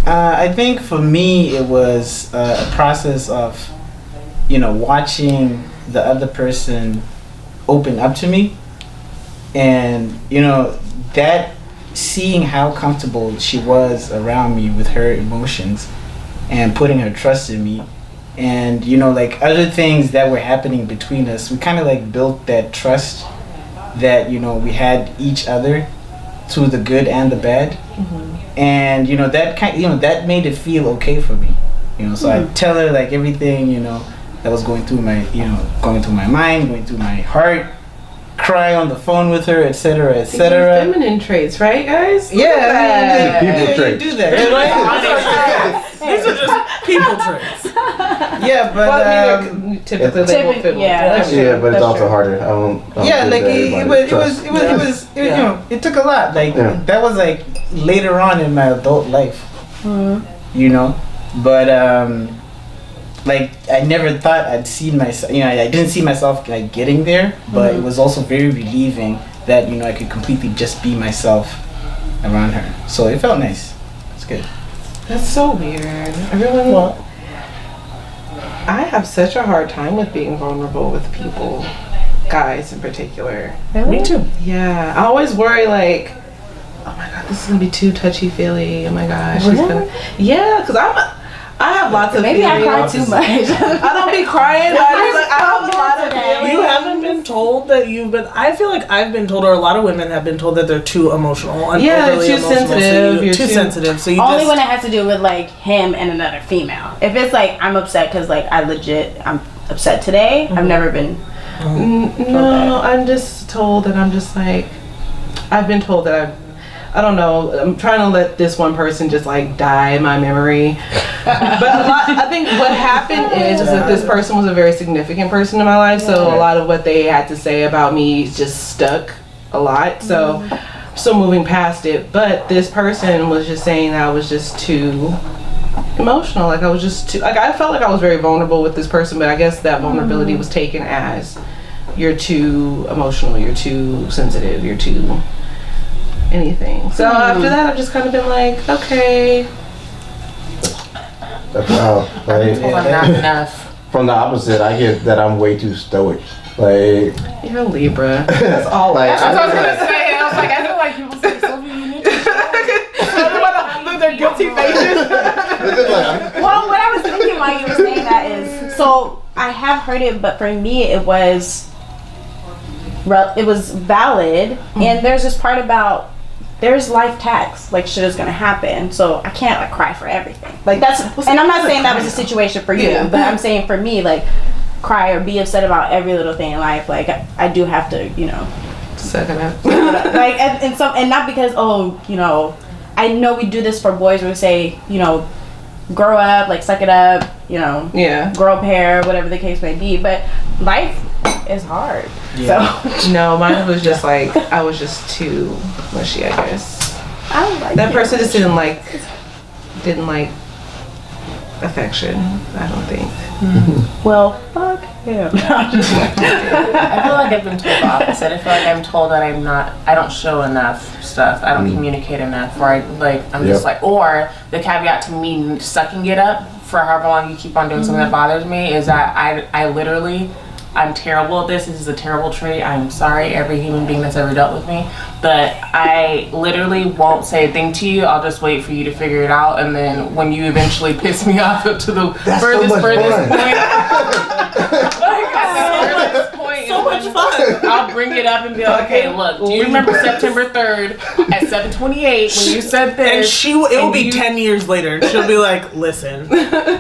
I think for me it was a process of, watching the other person open up to me, and that seeing how comfortable she was around me with her emotions and putting her trust in me, and like other things that were happening between us, we kind of like built that trust that we had each other through the good and the bad. And that that made it feel okay for me, so I tell her like everything that was going through my mind, going through my heart, cry on the phone with her, etc., etc. Feminine traits, right, guys? Yeah, People you do that. These are just people traits. Yeah, but Typically they won't fit. Yeah, but it's also harder. I don't yeah, think like that everybody it took a lot. Like that was like later on in my adult life, but like I never thought I'd seen myself. I didn't see myself like getting there, but it was also very relieving that I could completely just be myself around her. So it felt nice. It's good. That's so weird. I have such a hard time with being vulnerable with people, guys in particular. Me too. Yeah, I always worry like, oh my god, this is gonna be too touchy-feely. Oh my gosh, yeah, because I have lots of maybe I feelings. cry too much. I don't be crying, but I have a lot of feelings. You haven't been told that you've been. I feel like I've been told, or a lot of women have been told that they're too emotional. And Yeah, overly too emotional, sensitive. So You're too sensitive. So you Only just, when it has to do with like him and another female. If it's like I'm upset because like I'm upset today, I've never been. No, I'm just told that I'm just like, I've been told that I don't know, I'm trying to let this one person just like die in my memory. But I think what happened is that this person was a very significant person in my life, so a lot of what they had to say about me just stuck a lot. So I'm still moving past it, but this person was just saying that I was just too emotional. Like I was just too, like I felt like I was very vulnerable with this person, but I guess that vulnerability was taken as you're too emotional, you're too sensitive, you're too anything. So after that I've just kind of been like, okay. Wow. Like, Not enough. From the opposite, I get that I'm way too stoic. Like, You're a Libra. That's all. like, That's what I was gonna say. I was like, I feel like people say, Sylvia, you need to look their guilty faces. Well, what I was thinking while you were saying that is, so I have heard it, but for me it was valid, and there's this part about there's life tax, like shit is gonna happen, so I can't like cry for everything. Like that's, and I'm not saying that was a situation for you, but I'm saying for me, like cry or be upset about every little thing in life. Like I do have to, Suck it up. like and not because I know we do this for boys where we say grow up, like suck it up, grow a pair, whatever the case may be, but life is hard. So No, mine was just like I was just too mushy, I guess. I don't like That it. person just didn't like affection, I don't think. Well, fuck him. I feel like I've been told the opposite. I feel like I'm told that I don't show enough stuff. I don't communicate enough. Or I'm just like, or the caveat to me sucking it up for however long you keep on doing something that bothers me is that I literally, I'm terrible at this. This is a terrible trait. I'm sorry, every human being that's ever dealt with me. But I literally won't say a thing to you. I'll just wait for you to figure it out. And then when you eventually piss me off up to the furthest point, so much fun. I'll bring get up and be like, okay, look, do you remember September 3rd at 7:28 when you said this? And it will be 10 years later. She'll be like, listen,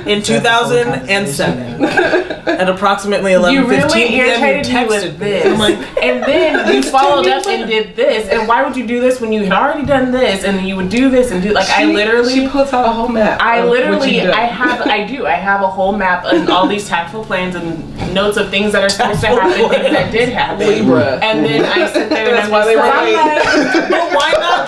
in 2007, at approximately 11:15 you really p.m. you irritated me texted with me. this. I'm like, and then you followed up and did this. And why would you do this when you had already done this? And then you would do this and do like She puts out a whole map. I have a whole map and all these tactful plans and notes of things that are supposed to happen, things that did happen. Libra. And then I sit there and That's why they were but why not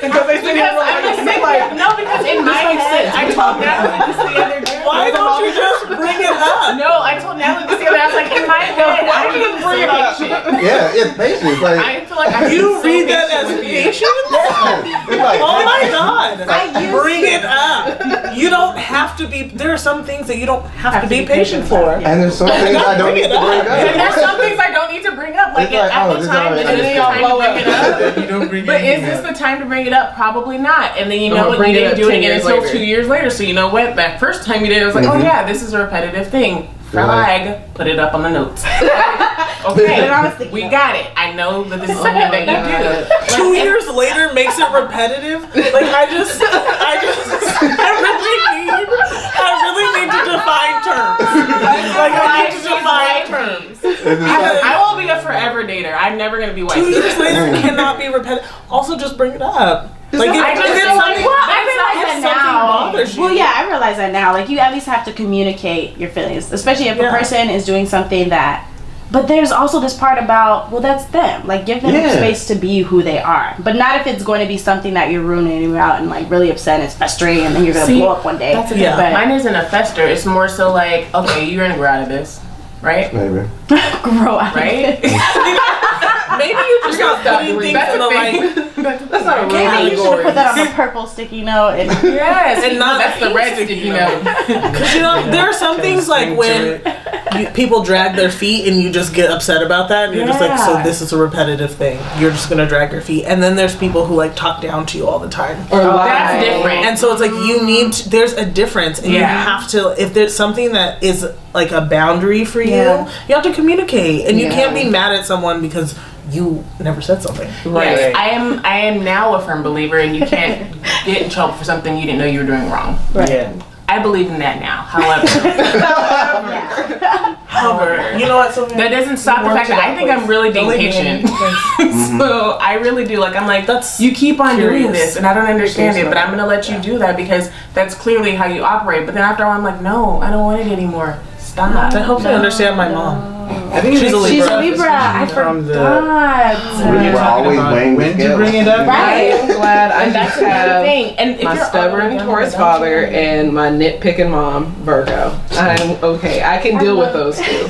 because they think because in my head, I told Natalie this the other day. Why don't you just bring it up? No, I told Natalie this the other day. I was like, in my head, I didn't bring it up. Yeah, it's patience. Like, I feel like You read that as patience? it's like, Oh my God! I used Bring it up. You don't have to be. There are some things that you don't have to be patient for. and there's some things I don't need to bring And up. there's some things I don't need to bring up. Like, It's like, at oh, the this time, already- is this the time to bring it up? You don't bring But is anything this up. the time to bring it up? Probably not. And then you Or know what? bring You it didn't up do it 10 again years until later. 2 years later. So you know what? That first time you did it, I was like, oh yeah, this is a repetitive thing. Flag, put it up on the notes. Okay, we got it. I know that this is something that you do. 2 years later makes it repetitive. Like I really need to define terms. Like I need to define terms. I will be a forever dater. I'm never gonna be white. 2 years later cannot be repetitive. Also, just bring it up. Like if, I just if feel like, something, well, I realize if that something now. bothers you. Well, yeah, I realize that now. Like, you at least have to communicate your feelings, especially if a person is doing something that. But there's also this part about, well, that's them. Like, give them space to be who they are, but not if it's going to be something that you're ruining you out and like really upset and it's frustrating, and then you're gonna blow up one day. That's a Yeah. Mine isn't a fester. It's more so like, okay, you're gonna grow out of this, right? Maybe. Grow out. Right? Maybe you just not putting things That's in a the thing. right. That's not a real Maybe you should have put that on categories. a purple sticky note. And Yes, And not that's the red sticky note. Because you know there are some things like when people drag their feet and you just get upset about that and you're just like, so this is a repetitive thing. You're just gonna drag your feet. And then there's people who like talk down to you all the time. Or That's different. And so it's like you need to, there's a difference and you have to, if there's something that is like a boundary for you have to communicate, and you can't be mad at someone because you never said something. Right. Yes, I am now a firm believer, and you can't get in trouble for something you didn't know you were doing wrong. Right. Yeah. I believe in that now. However, You know what, Sylvia? that doesn't stop the fact that I think I'm really being patient. So I really do. Like, I'm like, That's you keep on doing curious. this, and I don't understand it, but I'm gonna let you do that because that's clearly how you operate. But then after a while, I'm like, no, I don't want it anymore. Stop. That helps me understand my mom. I think She's a Libra. she's a Libra. I From the- forgot. When you're We're talking always about weighing the when to scales. bring it up. Right. I'm glad I And that's just another have thing. And if my you're stubborn Taurus father and my nitpicking mom, Virgo. I'm okay. I can deal with those two.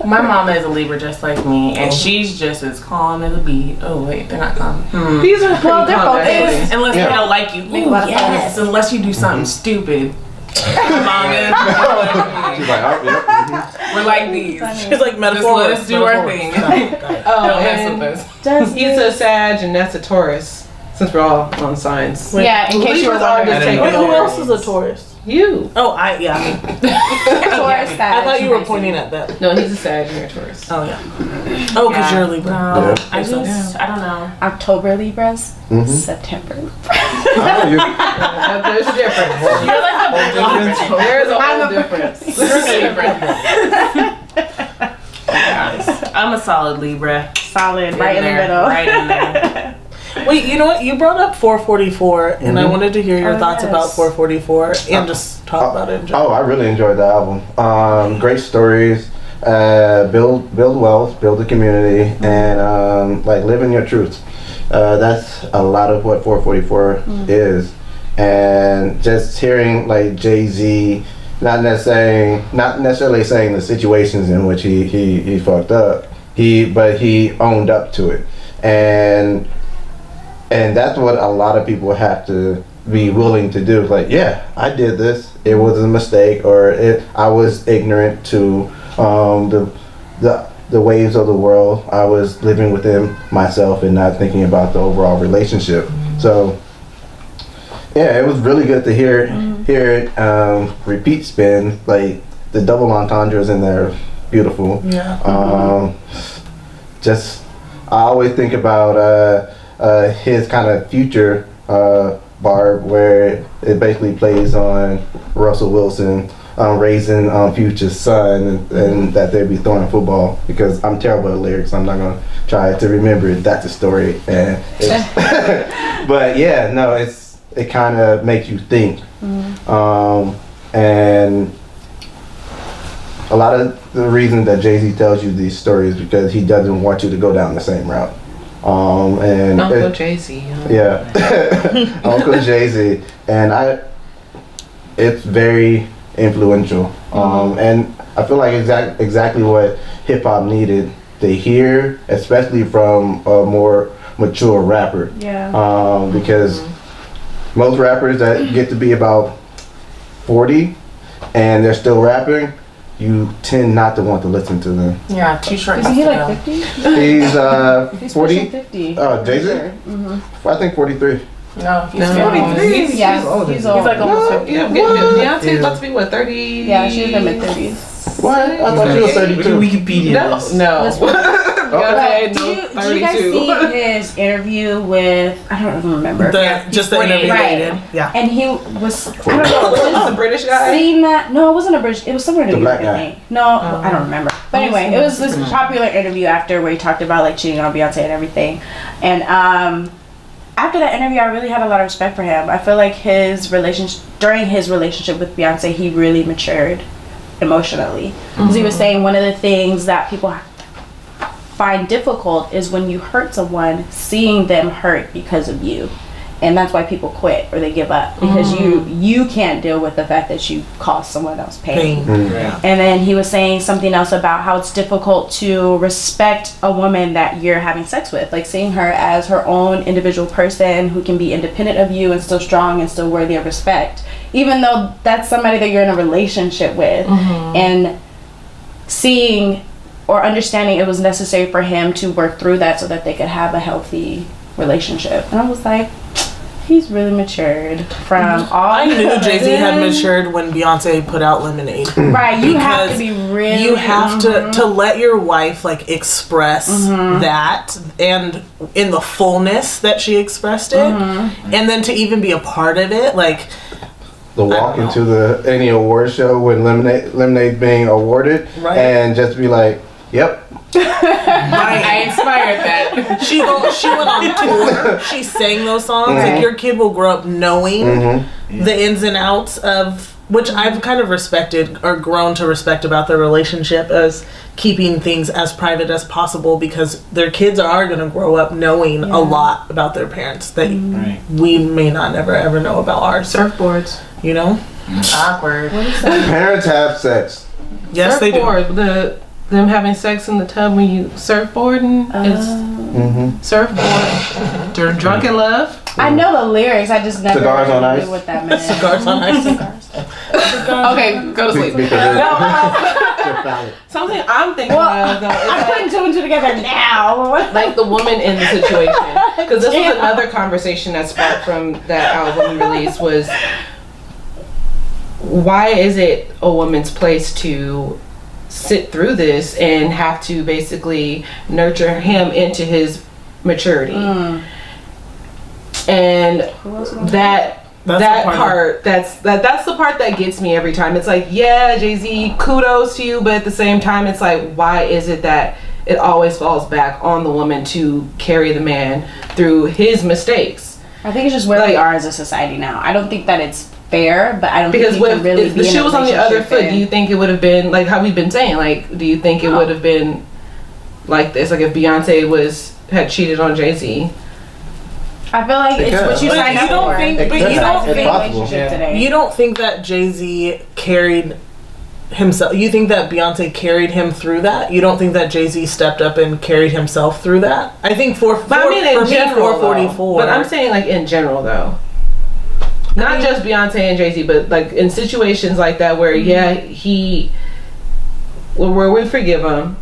My mama is a Libra just like me, and she's just as calm as a bee. Oh wait, they're not calm. These are pretty they're calm, both actually. Unless they don't like you. Ooh, yes. Unless you do something stupid. Mom is. She's like, oh, yeah. We're like these. It's like Just metaphor. let us do our thing. Oh, Don't mess and with us. Does he's a Sag and that's a Taurus. Since we're all on signs. yeah, in case you were Libras are wondering. just I didn't Wait, know. who else is a Taurus? You. Oh, I mean, Taurus, I thought you were pointing at that. No, he's a Sag and you're a Taurus. Oh yeah. Oh, because you're a Libra. No, Yeah. I just, I don't know. October Libras, Mhm. September. Oh, you- There's a difference. You're like the There's a whole difference. I'm a solid Libra. Solid, right in the there, middle. Right in there. Wait, you know what? You brought up 444, and I wanted to hear your thoughts about yes. 444 and just talk about it in general. Oh, I really enjoyed the album. Great stories. Build wealth, build a community, and like living your truth. That's a lot of what 444 is, and just hearing like Jay-Z, not necessarily saying the situations in which he fucked up, but he owned up to it, and that's what a lot of people have to be willing to do. Like, yeah, I did this. It was a mistake, or I was ignorant to the ways of the world. I was living within myself and not thinking about the overall relationship. So, yeah, it was really good to hear it repeat spin. Like the double entendres in there, beautiful. Yeah. I always think about his kind of future Barb, where it basically plays on Russell Wilson raising Future's son, and that they'd be throwing football, because I'm terrible at lyrics. I'm not gonna try to remember it. That's the story, and but yeah, no, it kind of makes you think, and a lot of the reason that Jay-Z tells you these stories because he doesn't want you to go down the same route. And Uncle Jay-Z. Yeah, Uncle Jay-Z, and it's very influential. And I feel like exactly what hip hop needed to hear, especially from a more mature rapper. Yeah. Because most rappers that get to be about 40 and they're still rapping, you tend not to want to listen to them. Yeah, too short. Isn't he like 50? He's 40. 50. Oh, Jay-Z? Sure. I think 43. No, he's No. 43. He's old. He's like almost 50. Yeah, Beyonce's about to be what, 30? Yeah, she's in her mid-30s. What? I thought she was 32. Wikipedia. No. But Beyonce, did you guys see his interview with, I don't even remember. Just the interview Right. they did. Yeah. And he was, I don't know, Was it the British guy? seen that. No, it wasn't a British. It was somewhere in The the black UK. guy. No, I don't remember. But anyway, it was this popular interview after where he talked about like cheating on Beyonce and everything. And after that interview, I really had a lot of respect for him. I feel like during his relationship with Beyonce, he really matured emotionally. Because he was saying one of the things that people find difficult is when you hurt someone, seeing them hurt because of you. And that's why people quit or they give up, because you can't deal with the fact that you caused someone else pain. Yeah. And then he was saying something else about how it's difficult to respect a woman that you're having sex with, like seeing her as her own individual person who can be independent of you and still strong and still worthy of respect, even though that's somebody that you're in a relationship with. And seeing or understanding it was necessary for him to work through that so that they could have a healthy relationship. And I was like, he's really matured from all. I knew Jay-Z had matured when Beyonce put out Lemonade. Right, you have to Because be really. You have to let your wife like express that, and in the fullness that she expressed it, and then to even be a part of it, like The walk into any award show when Lemonade being awarded, Right. and just be like, yep. I inspired that. she went on tour. She sang those songs. Like your kid will grow up knowing the ins and outs of, which I've kind of respected or grown to respect about their relationship, as keeping things as private as possible, because their kids are going to grow up knowing a lot about their parents that we may not never ever know about ours. Surfboards. You know? Awkward. Parents have sex. Yes, they do. Surfboard. Them having sex in the tub when you surfboarding is surfboard. During drunken love. I know the lyrics, I just never Cigars on ice. knew what that meant. Cigars on ice. Okay, go to sleep. Because they're valid. Something I'm thinking of though is I'm putting two and two together now. like the woman in the situation, because this was another conversation that sparked from that album release, was why is it a woman's place to sit through this and have to basically nurture him into his maturity? And that's the part that gets me every time. It's like, yeah, Jay-Z, kudos to you, but at the same time it's like, why is it that it always falls back on the woman to carry the man through his mistakes? I think it's just where we are as a society now. I don't think that it's fair, but I don't Because think you can really if be the in shoe a was on the other relationship foot, do you think it would have been like how we've been saying? Like, do you think it would have been like this? Like if Beyonce had cheated on Jay-Z? I feel like it's what you But signed you up don't for. think- It's but you don't a think- relationship today. You don't think that Jay-Z carried himself? You think that Beyonce carried him through that? You don't think that Jay-Z stepped up and carried himself through that? I think for me, 444. But I'm saying like in general though. Not just Beyonce and Jay-Z, but like in situations like that where where we forgive him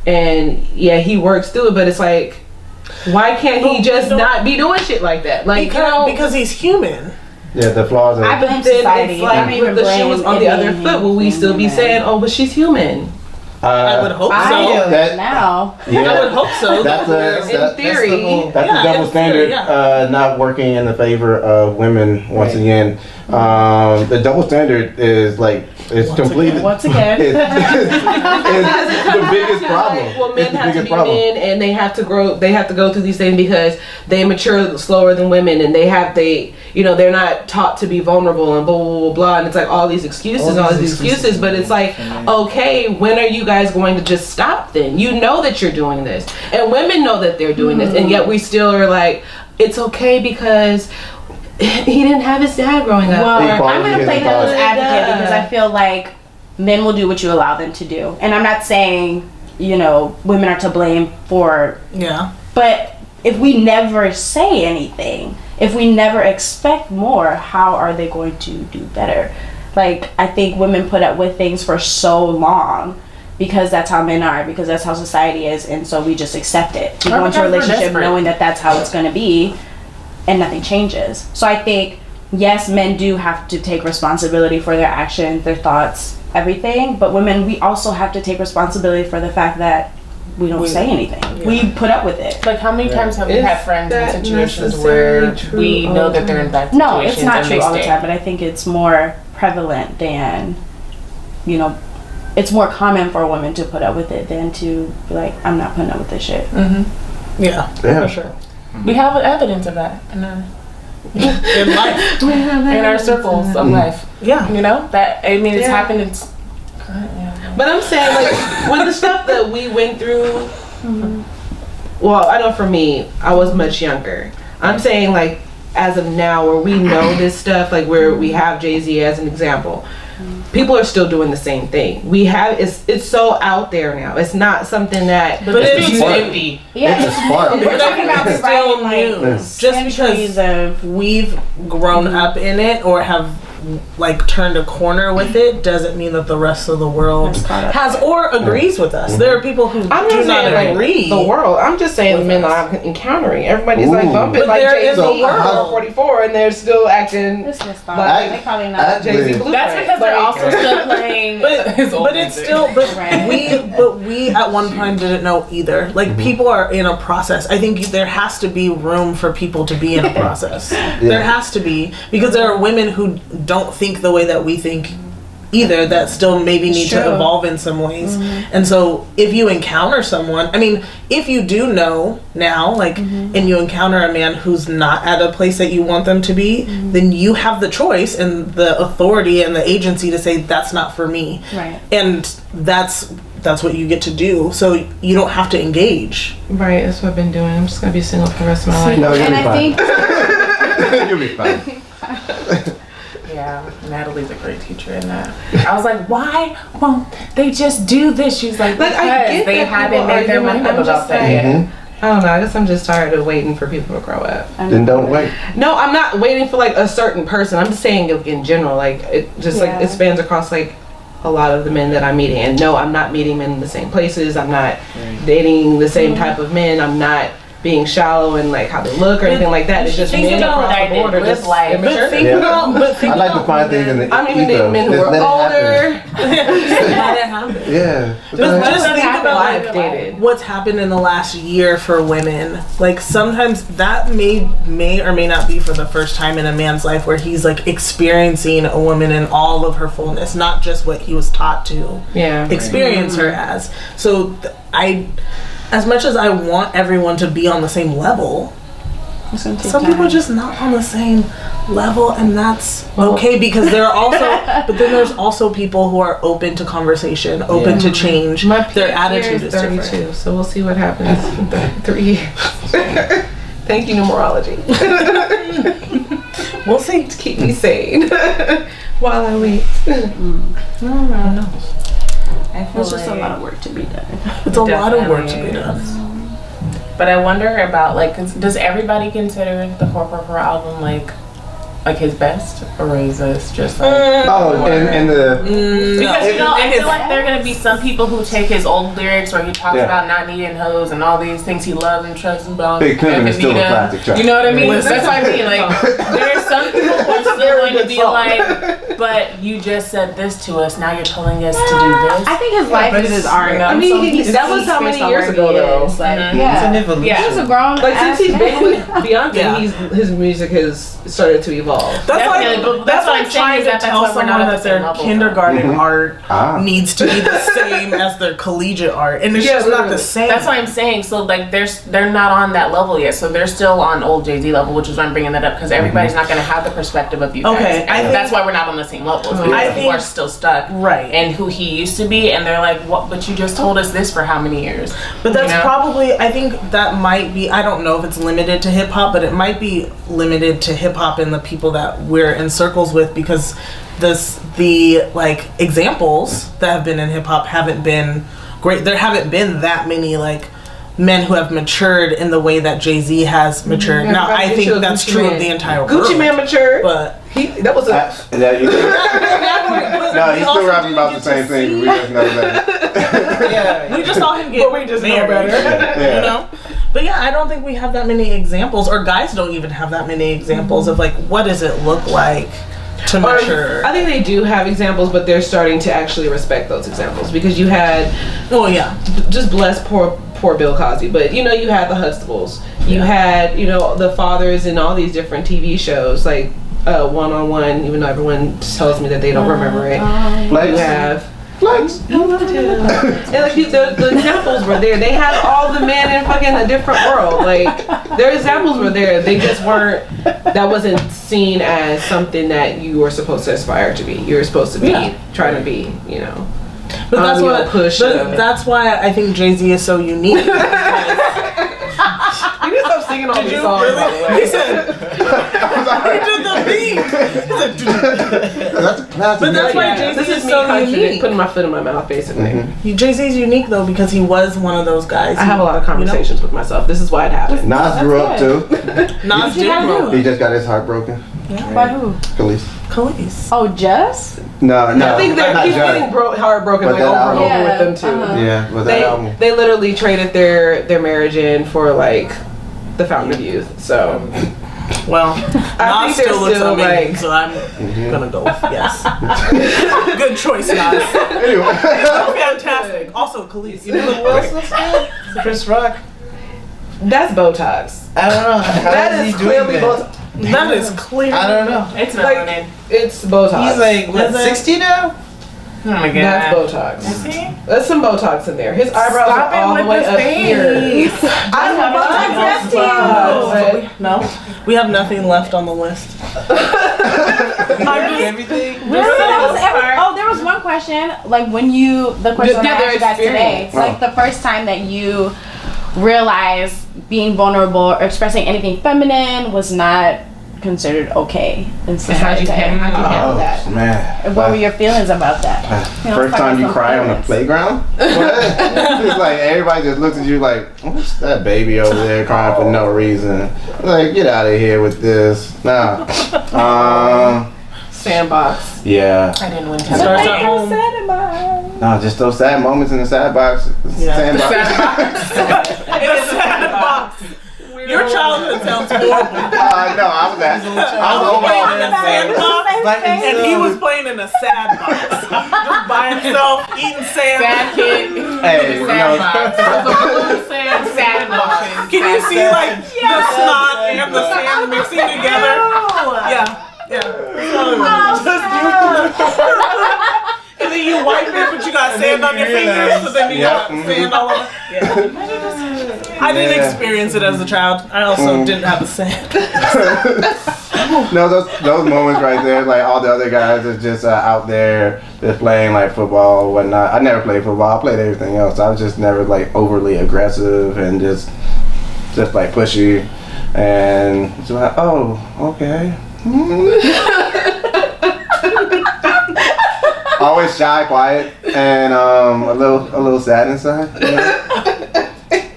and he works through it, but it's like, why can't he just not be doing shit like that? Like, because he's human. Yeah, the flaws I are. blame then society. it's like I don't even if the shoe was blame on the other anything foot, will we still be human. saying, oh, but she's human? I would hope I so. do now. Yeah, I would hope so. That's In theory. That's Yeah, a double in standard, theory, not working in the favor of women. Once again, the double standard is like it's completely. Once again, it's the biggest problem. Like, well, It's men the have to biggest be problem. men, and they have to grow. They have to go through these things because they mature slower than women, and they're not taught to be vulnerable and blah blah blah blah. And it's like all these excuses, but it's like, okay, when are you guys going to just stop? Then you know that you're doing this, and women know that they're doing this, and yet we still are like, it's okay because he didn't have his dad growing up. well, Equality I'm going to is play devil's equality. advocate because I feel like men will do what you allow them to do. And I'm not saying, women are to blame for, but if we never say anything, if we never expect more, how are they going to do better? Like, I think women put up with things for so long because that's how men are, because that's how society is, and so we just accept it. We go into a relationship knowing that that's how it's going to be, and nothing changes. So I think, yes, men do have to take responsibility for their actions, their thoughts, everything, but women, we also have to take responsibility for the fact that we don't say anything. Yeah. We put up with it. Like, how many times have we had friends in situations where we know that they're in bad situations? No, it's not true all the time, but I think it's more prevalent than, it's more common for a woman to put up with it than to be like, I'm not putting up with this shit. Mm-hmm. Yeah, for sure. We have evidence of that in life, in our circles of life. Yeah, it's happened. It's But I'm saying, like, when the stuff that we went through, well, I know for me, I was much younger. I'm saying, like, as of now, where we know this stuff, like where we have Jay-Z as an example, people are still doing the same thing. It's so out there now. It's not something that, but it's empty. Yeah, it's a spark. We're talking about still new. Just because we've grown up in it or have like turned a corner with it doesn't mean that the rest of the world has or agrees with us. There are people who do not agree. The world. I'm just saying the men that I'm encountering. Everybody's like bumping but like there Jay-Z is a world. 44 and they're still acting like I- they probably not. Jay-Z Blueprint. That's because they're also still playing. But it's still. But we at one point didn't know either. Like people are in a process. I think there has to be room for people to be in a process. There has to be, because there are women who don't think the way that we think either, that still maybe need to evolve in some ways. And so if you encounter someone, I mean, if you do know now, like, and you encounter a man who's not at a place that you want them to be, then you have the choice and the authority and the agency to say, that's not for me. Right. And that's what you get to do. So you don't have to engage. Right, that's what I've been doing. I'm just going to be single for the rest of my life. No, you'll And be I fine. think You'll be fine. Yeah, Nathalie's a great teacher in that. I was like, why won't they just do this? She's like, because I get they that haven't made their mind up about that yet. I don't know. I guess I'm just tired of waiting for people to grow up. Then don't wait. No, I'm not waiting for like a certain person. I'm just saying in general, like it just like it spans across like a lot of the men that I'm meeting. And no, I'm not meeting men in the same places. I'm not dating the same type of men. I'm not being shallow and like how they look or anything like that. It's just men across the board are just life. But think Yeah. about, I like to find things in the I'm even dating men who are older. let it happen. Yeah. Just think about I've dated. what's happened in the last year for women. Like sometimes that may or may not be for the first time in a man's life where he's like experiencing a woman in all of her fullness, not just what he was taught to experience her as. So as much as I want everyone to be on the same level, some people are just not on the same level, and that's okay, because there are also but then there's also people who are open to conversation, open to change. Their attitude is 32, different. So we'll see what happens in 3 years. Thank you, numerology. We'll see. To keep me sane while I wait. No. I feel it's just a lot of work to be done. It's a lot of work to be done. But I wonder about like, does everybody consider the 444 album like his best, or is this just like? And the Because I feel like there are gonna be some people who take his old lyrics where he talks about not needing hoes and all these things he loves and trusts about. Big Pimpin' is still a classic track. You know what I mean? That's what I mean. Like, there are some people who are still going to be like, but you just said this to us. Now you're telling us to do this. I think his life is his art. I mean, that was how many years ago, though. Like, It's an evolution. He's a grown. Like since he's been with Beyonce, Yeah. his music has started to evolve. That's Definitely, but like that's what like I'm saying trying is to that that's tell why we're not someone at the that same their level. kindergarten art Ah. needs to be the same as their collegiate art, and it's Yeah, just not literally. the same. That's what I'm saying. So like, they're not on that level yet. So they're still on old Jay-Z level, which is why I'm bringing that up because everybody's not going to have the perspective of you guys. Okay, And I think- that's why we're not on the same level. Is because I people think- are still stuck Right. in who he used to be, and they're like, "What? But you just told us this for how many years?" But that's You know? probably, I think that might be, I don't know if it's limited to hip hop, but it might be limited to hip hop and the people that we're in circles with, because the like examples that have been in hip hop haven't been great. There haven't been that many like men who have matured in the way that Jay-Z has matured. Now I think that's true of the entire world. Gucci Man matured, But that was a. That you, no, he's still rapping about the same thing. We just know that. Yeah. we just saw him get we just know married, better. Yeah. you know? But yeah, I don't think we have that many examples, or guys don't even have that many examples of like, what does it look like to mature? I think they do have examples, but they're starting to actually respect those examples because you had, Oh yeah. just bless poor Bill Cosby, but you know you had the Huxtables, you had the fathers in all these different TV shows like One-on-One, even though everyone tells me that they don't remember it. Flex. You have Flex. and like the examples were there. They had all the men in fucking a different world. Like their examples were there. They just weren't. That wasn't seen as something that you were supposed to aspire to be. You were supposed to be trying to be. But that's you what know, push. that's why I think Jay-Z is so unique. You need to stop singing all these songs. By the way. He said he did the beat. But that's why Jay-Z This is is me so unique. putting my foot in my mouth, basically. Jay-Z's unique though because he was one of those guys. I have a lot of conversations with myself. This is why it happened. Nas grew up too. Nas did grow He up. just got his heart broken. By who? Khalees. Khalees. Oh, Just? No. I think not he's Judge. getting heartbroken But like that over and album- over with them too. uh-huh. Yeah, but that album. They literally traded their marriage in for like the Fountain of Youth. So Well, I Nas think they're still looks still, amazing, like- so I'm gonna go with yes. Good choice, Nas. Anyway. Fantastic. Also, Khalees. You know who else looks good? Chris Rock. that's Botox. I don't know. How That is he doing clearly that? Botox. That is clear. I don't know. It's Like melanin. it's Botox. He's like, what, Is it? 60 now? Oh my god. That's Botox. See? There's some Botox in there.Is eyebrows Stop are it all the with way the up here. face. I have Botox Botox. left No, we have nothing left on the list. Everything? There was one question. Like when the question that I their asked you guys today. experience. Like the first time that you realized being vulnerable or expressing anything feminine was not considered okay in society. How'd you handle that? Man. And what were your feelings about that? You know, First time you some cry on the feelings. playground? What? It's like everybody just looks at you like, what's that baby over there crying for no reason? Like, get out of here with this. Nah. Sandbox. Yeah. I didn't win. Starts at home. No, just those sad moments in the sad box. Yeah. Sandbox. In a sad box. Your childhood sounds horrible. No, I was overall In a sandbox, and he was playing in a sad box, just by himself eating sand. Sad kid. Hey, you know, Sad box. Can you see like the snot and the sand mixing together? Yeah. And then you wipe it, but you got sand on your fingers, so then you got sand all over. Yeah. I didn't experience it as a child. I also didn't have a sand. no, those moments right there, like all the other guys is just out there, just playing like football or whatnot. I never played football. I played everything else. I was just never like overly aggressive and just like pushy, and just like, oh, okay. Always shy, quiet, and a little sad inside. You know?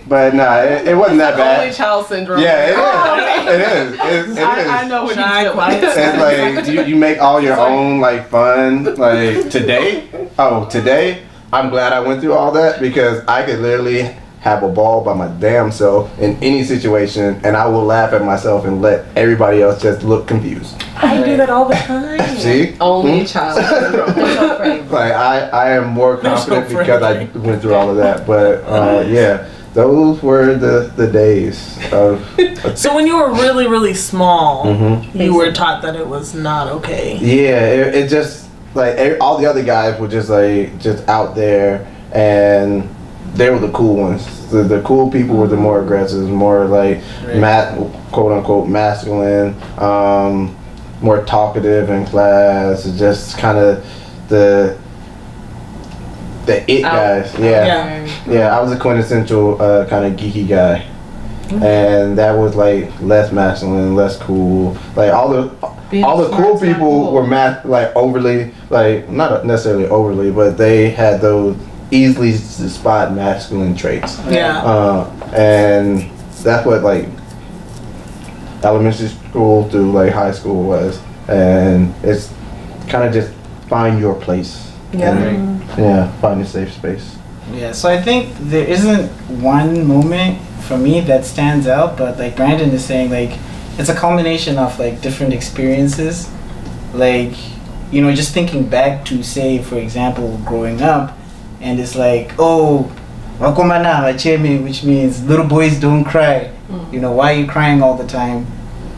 But nah, it wasn't that bad. Only child syndrome. Yeah, it is. I know what Shy, you're quiet. It's like you make all your own like fun. Like today, I'm glad I went through all that because I could literally have a ball by my damn self in any situation, and I will laugh at myself and let everybody else just look confused. I do that all the time. See? Only child. Like I am more confident because I went through all of that. But yeah, those were the days of. So when you were really, really small, Mm-hmm. you were taught that it was not okay. Yeah, it just like all the other guys were just like just out there, and they were the cool ones. The cool people were the more aggressive, more like quote unquote masculine, more talkative in class. Just kind of the it guys. Yeah. I was a quintessential kind of geeky guy, and that was like less masculine, less cool. Like all the cool people were like overly, like not necessarily overly, but they had those easily to spot masculine traits. Yeah. And that's what like elementary school through like high school was, and it's kind of just find your place. And, find a safe space. Yeah, so I think there isn't one moment for me that stands out, but like Brandon is saying, like it's a culmination of like different experiences. Like, you know, just thinking back to, say, for example, growing up, and it's like, oh, wakomana wacheme, which means little boys don't cry. You know, why are you crying all the time?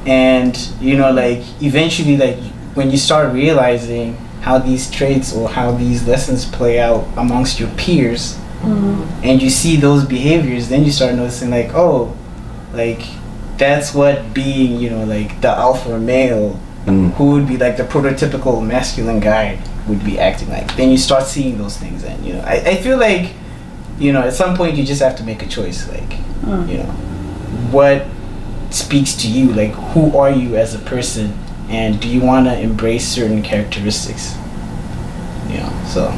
And, you know, like eventually, like when you start realizing how these traits or how these lessons play out amongst your peers, and you see those behaviors, then you start noticing like, oh, like that's what being, you know, like the alpha male, who would be like the prototypical masculine guy, would be acting like. Then you start seeing those things, and you know, I feel like, you know, at some point you just have to make a choice, like, you know, what speaks to you, like who are you as a person, and do you want to embrace certain characteristics, you know? So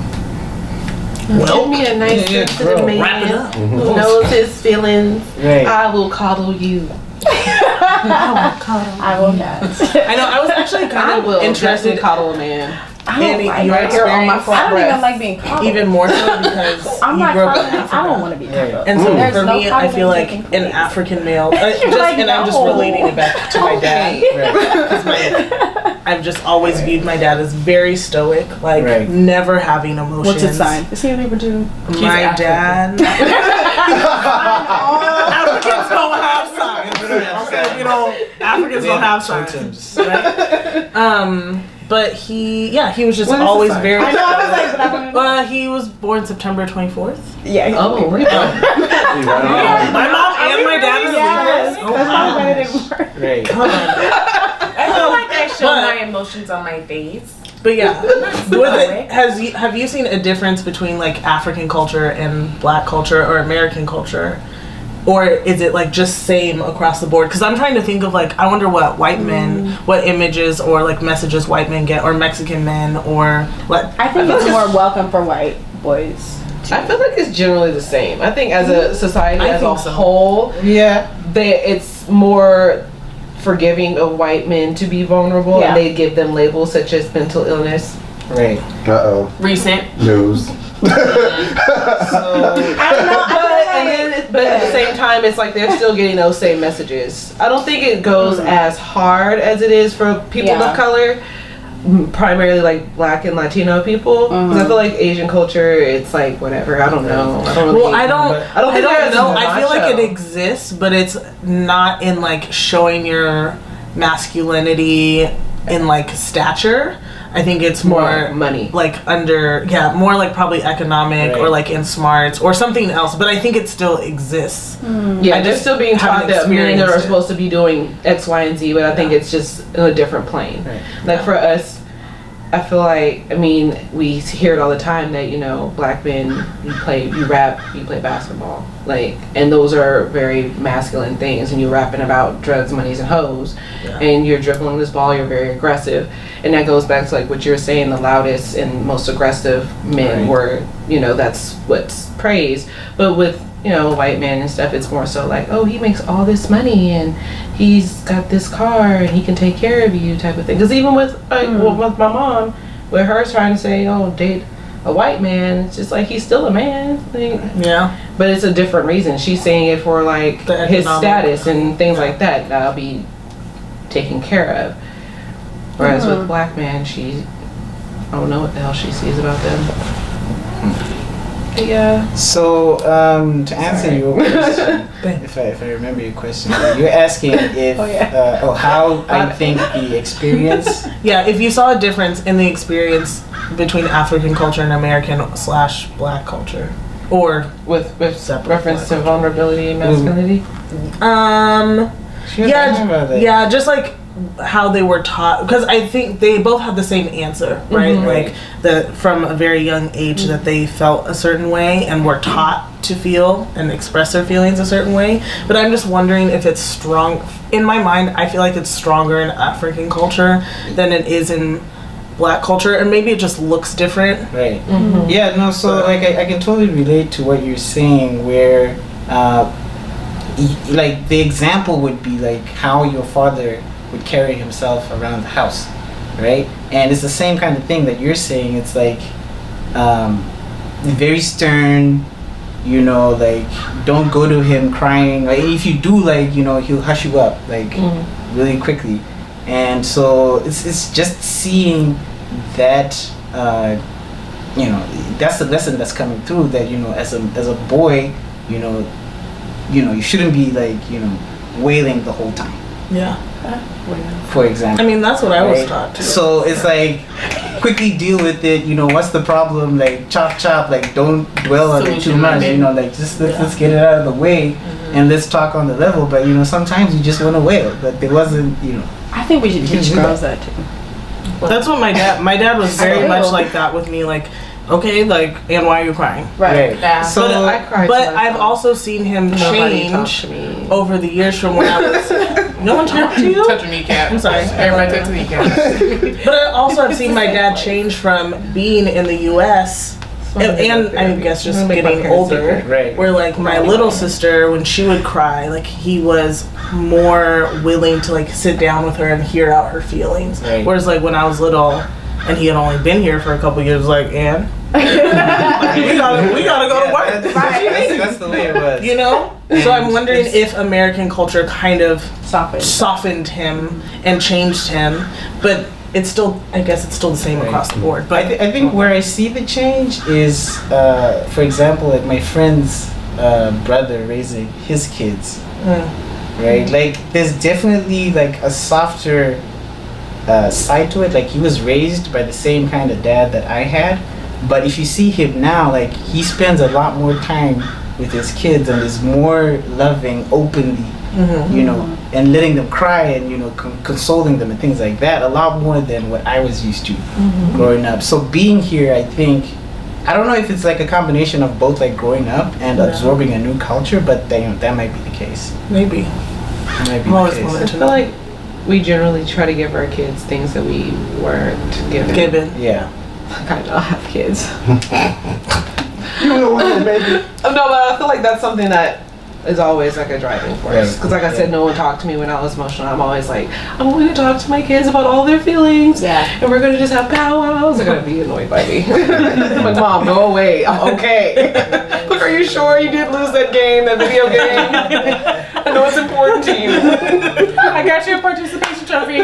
Give me a nice sensitive man who knows his feelings. I will coddle you. I will not. I know. I was actually kind of interested in coddle a man. I don't in like your right here on my experience. front I don't even like being coddled. Even more so because I'm you not grew up in coddling. Africa. I don't want to be coddled. And so There's for no me, I feel like taking an place. African male, Like, and I'm just no. relating it back to my dad. Because I've just always viewed my dad as very stoic, like never having emotions. What's his sign? Is he a Libra too? My dad. Africans don't have signs. Okay, you know, Africans don't have signs. Right? But he was just always very. I know. I was like, but I want to. He was born September 24th. Yeah. My mom and my dad are Libras. That's why I didn't work. Right. I feel like I show my emotions on my face. But yeah, have you seen a difference between like African culture and Black culture or American culture? Or is it like just same across the board? Because I'm trying to think of like, I wonder what white men, what images or like messages white men get, or Mexican men, or what. I think it's more welcome for white boys. I feel like it's generally the same. I think as a society as a whole, it's more forgiving of white men to be vulnerable, and they give them labels such as mental illness. Right. Recent news. I don't know. But at the same time, it's like they're still getting those same messages. I don't think it goes as hard as it is for people of color, primarily like Black and Latino people. Because I feel like Asian culture, it's like whatever. I don't know. I don't know. Well, I don't know. I feel like it macho. exists, but it's not in like showing your masculinity in like stature. I think it's more money, like more like probably economic or like in smarts or something else. But I think it still exists. Yeah, they're still being taught that men are supposed to be doing X, Y, and Z, but I think it's just in a different plane. Right. Like for us, I feel like, I mean, we hear it all the time that, you know, Black men, you rap, you play basketball. Like, and those are very masculine things. And you're rapping about drugs, monies, and hoes. Yeah. And you're dribbling this ball, you're very aggressive. And that goes back to like what you're saying, the loudest and most aggressive men were, you know, that's what's praised. But with, you know, white men and stuff, it's more so like, oh, he makes all this money and he's got this car and he can take care of you type of thing. Because even with with my mom, with her trying to say, oh, date a white man, it's just like he's still a man. Like, Yeah. but it's a different reason. She's saying it for like The his economic- status and things like that that'll be taken care of. Whereas with black men, I don't know what the hell she sees about them. Yeah. So to answer your question, if I remember your question, you're asking if how I think the experience. Yeah, if you saw a difference in the experience between African culture and American/black culture, or With Separate reference to black vulnerability and masculinity. yeah, just like how they were taught, because I think they both have the same answer, right? Like from a very young age that they felt a certain way and were taught to feel and express their feelings a certain way. But I'm just wondering if it's strong. In my mind, I feel like it's stronger in African culture than it is in black culture, and maybe it just looks different. Right. Yeah. No. So like I can totally relate to what you're saying, where like the example would be like how your father would carry himself around the house, right? And it's the same kind of thing that you're saying. It's like very stern, you know, like don't go to him crying. Like if you do, like, you know, he'll hush you up like really quickly. And so it's just seeing that you know, that's the lesson that's coming through, that, you know, as a boy, you know, you shouldn't be like, you know, wailing the whole time. Yeah. For example. I mean, that's what I was taught too. So it's like, quickly deal with it, you know, what's the problem, like chop, like don't dwell on it too much, you know, like just let's get it out of the way and let's talk on the level. But, you know, sometimes you just want to wail, but there wasn't, you know. I think we should teach girls that too. That's what my dad was very much like that with me, like, okay, like, and why are you crying? Right. Yeah. So But I cried but to I've myself. also seen him Nobody talked change to me. over the years from when I was. No one talked to you? Touch a kneecap. I'm sorry. Everybody touch a kneecap. But I also have seen my dad change from being in the U.S. and I guess just getting older. Right. Where like my little sister, when she would cry, like he was more willing to like sit down with her and hear out her feelings. Right. Whereas like when I was little and he had only been here for a couple years, like, and we gotta go to work. That's the way it was. You know? So I'm wondering if American culture kind of Soften. softened him and changed him, but it's still, I guess it's still the same across the board. But I think where I see the change is, for example, like my friend's brother raising his kids, right? Like there's definitely like a softer side to it. Like he was raised by the same kind of dad that I had, but if you see him now, like he spends a lot more time with his kids and is more loving openly, you know, and letting them cry and, you know, consoling them and things like that, a lot more than what I was used to growing up. So being here, I think, I don't know if it's like a combination of both, like growing up and absorbing a new culture, but that might be the case. maybe. That might be I'm always the case. willing I to feel like we generally try to give our kids things that we weren't given. Yeah. I don't have kids. You know what, maybe. No, but I feel like that's something that is always like a driving force. Right. Because like I said, no one talked to me when I was emotional. I'm always like, I'm going to talk to my kids about all their feelings. Yeah. And we're going to just have powwows. They're going to be annoyed by me. I'm like, Mom, go away. I'm okay. Look, are you sure you did lose that game, that video game? I know it's important to you. I got you a participation trophy.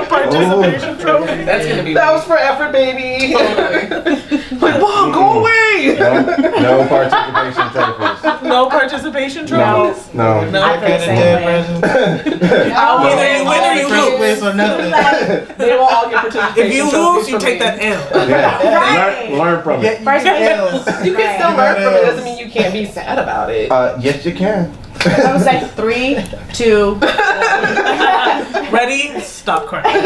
participation trophy. That's gonna be. That was for effort, baby. Like, Mom, go away. No participation trophies. No participation trophies. No. No. I feel the same way. Either you win or you First lose. place or nothing. They will all get participation If you trophies lose, you from take me. that L. Yeah. Right. Learn from it. First place. You can still learn from it. Doesn't mean you can't be sad about it. Yes, you can. I was like 3, 2. Ready? Stop crying.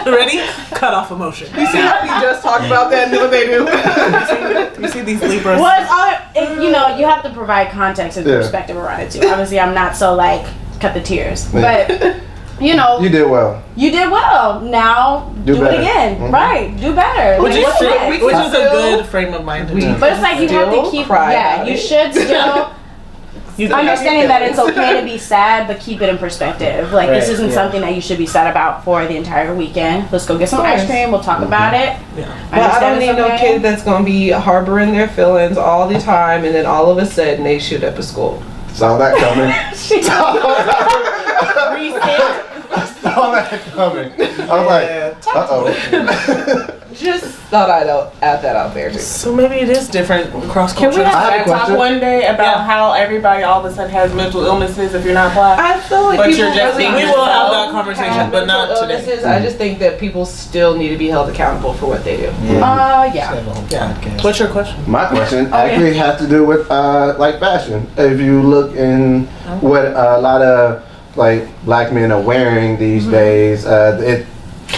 Ready? Cut off emotion. You see how we just talked about that and what they do? You see these Libras? Well, it's all, you know, you have to provide context and Yeah. perspective around it too. Obviously, I'm not so like cut the tears, Yeah. but you know, You did well. you did well. Now Do do better. it again. Mhm. Right? Do better. Which Like, is what's true. next? Which is a still- good frame of mind to do. But it's like you have to Still keep. cry Yeah, about you it. should still understanding that it's okay to be sad, but keep it in perspective. Like, this isn't something that you should be sad about for the entire weekend. Let's go get some ice cream. We'll talk about it. Yeah. I don't need no kid that's going to be harboring their feelings all the time, and then all of a sudden they shoot up a school. Saw that coming. Saw that coming. I was like, uh-oh. Just thought I'd add that out there too. So maybe it is different across Can cultures. we have a talk question. one day about how everybody all of a sudden has mental illnesses if you're not black? I feel like But people you're just really being we will have that have conversation, but mental not today. illnesses. I just think that people still need to be held accountable for what they do. Yeah. Yeah. What's your question? My question actually has to do with like fashion. If you look in what a lot of like black men are wearing these days,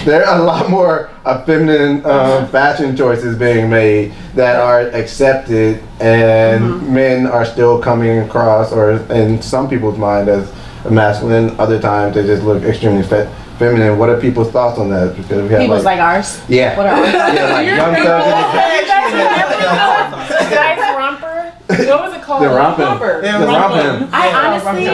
there are a lot more feminine fashion choices being made that are accepted, and men are still coming across, or in some people's mind, as masculine. Other times they just look extremely feminine. What are people's thoughts on that? Because we have People's like ours. yeah, What are ours? yeah, like young thugs. Guy's romper? What was it called? The romping. Romper. The romping. I honestly,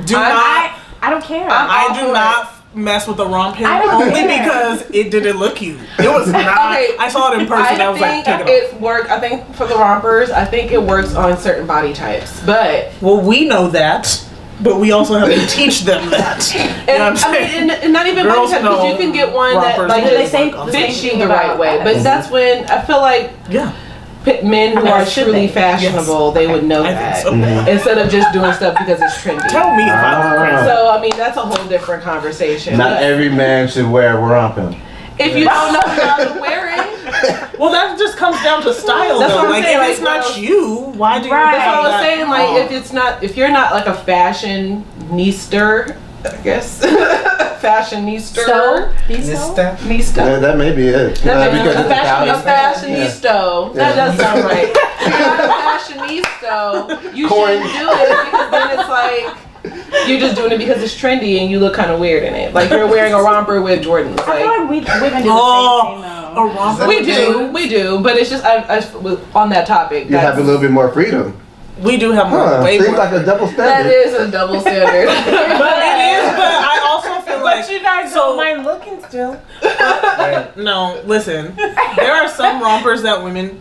Do not. I don't care. I do not mess with the romp I don't only care. because it didn't look cute. It was not. Okay. I saw it in person. I was like, take it off. I think for the rompers, I think it works on certain body types, but Well, we know that, but we also have to teach them that. You know what I'm saying? and not even Girls body types, because know you can get one that rompers like look just like us. fits you thing the right about way. But us. that's when I feel like Yeah. men who Or are should truly they? fashionable, they would know I that think so. instead of just doing stuff because it's trendy. Tell me if I look crazy. So I mean, that's a whole different conversation. Not every man should wear romping. If you don't know how to wear it, Well, that just comes down to style, That's though. what I'm like, saying, if like, it's not well, you, why do you? Right. that's all I was that? saying. Like, if you're not like a fashionista, I guess fashionista. So, these Nista. Nista. Yeah, that may be it. That Because makes it's a Italian. fashionista. Yeah. That does sound right. If you're not a fashionista, you Corn. shouldn't do it because then it's like you're just doing it because it's trendy and you look kind of weird in it. Like you're wearing a romper with Jordans. I feel Like like women do the same thing though. A romper. we do, but it's just I on that topic. You have a little bit more freedom. We do have more, way Seems more. like a double That standard. is a double standard. But it is. But I also feel like But you guys don't mind looking still. no. Listen, there are some rompers that women.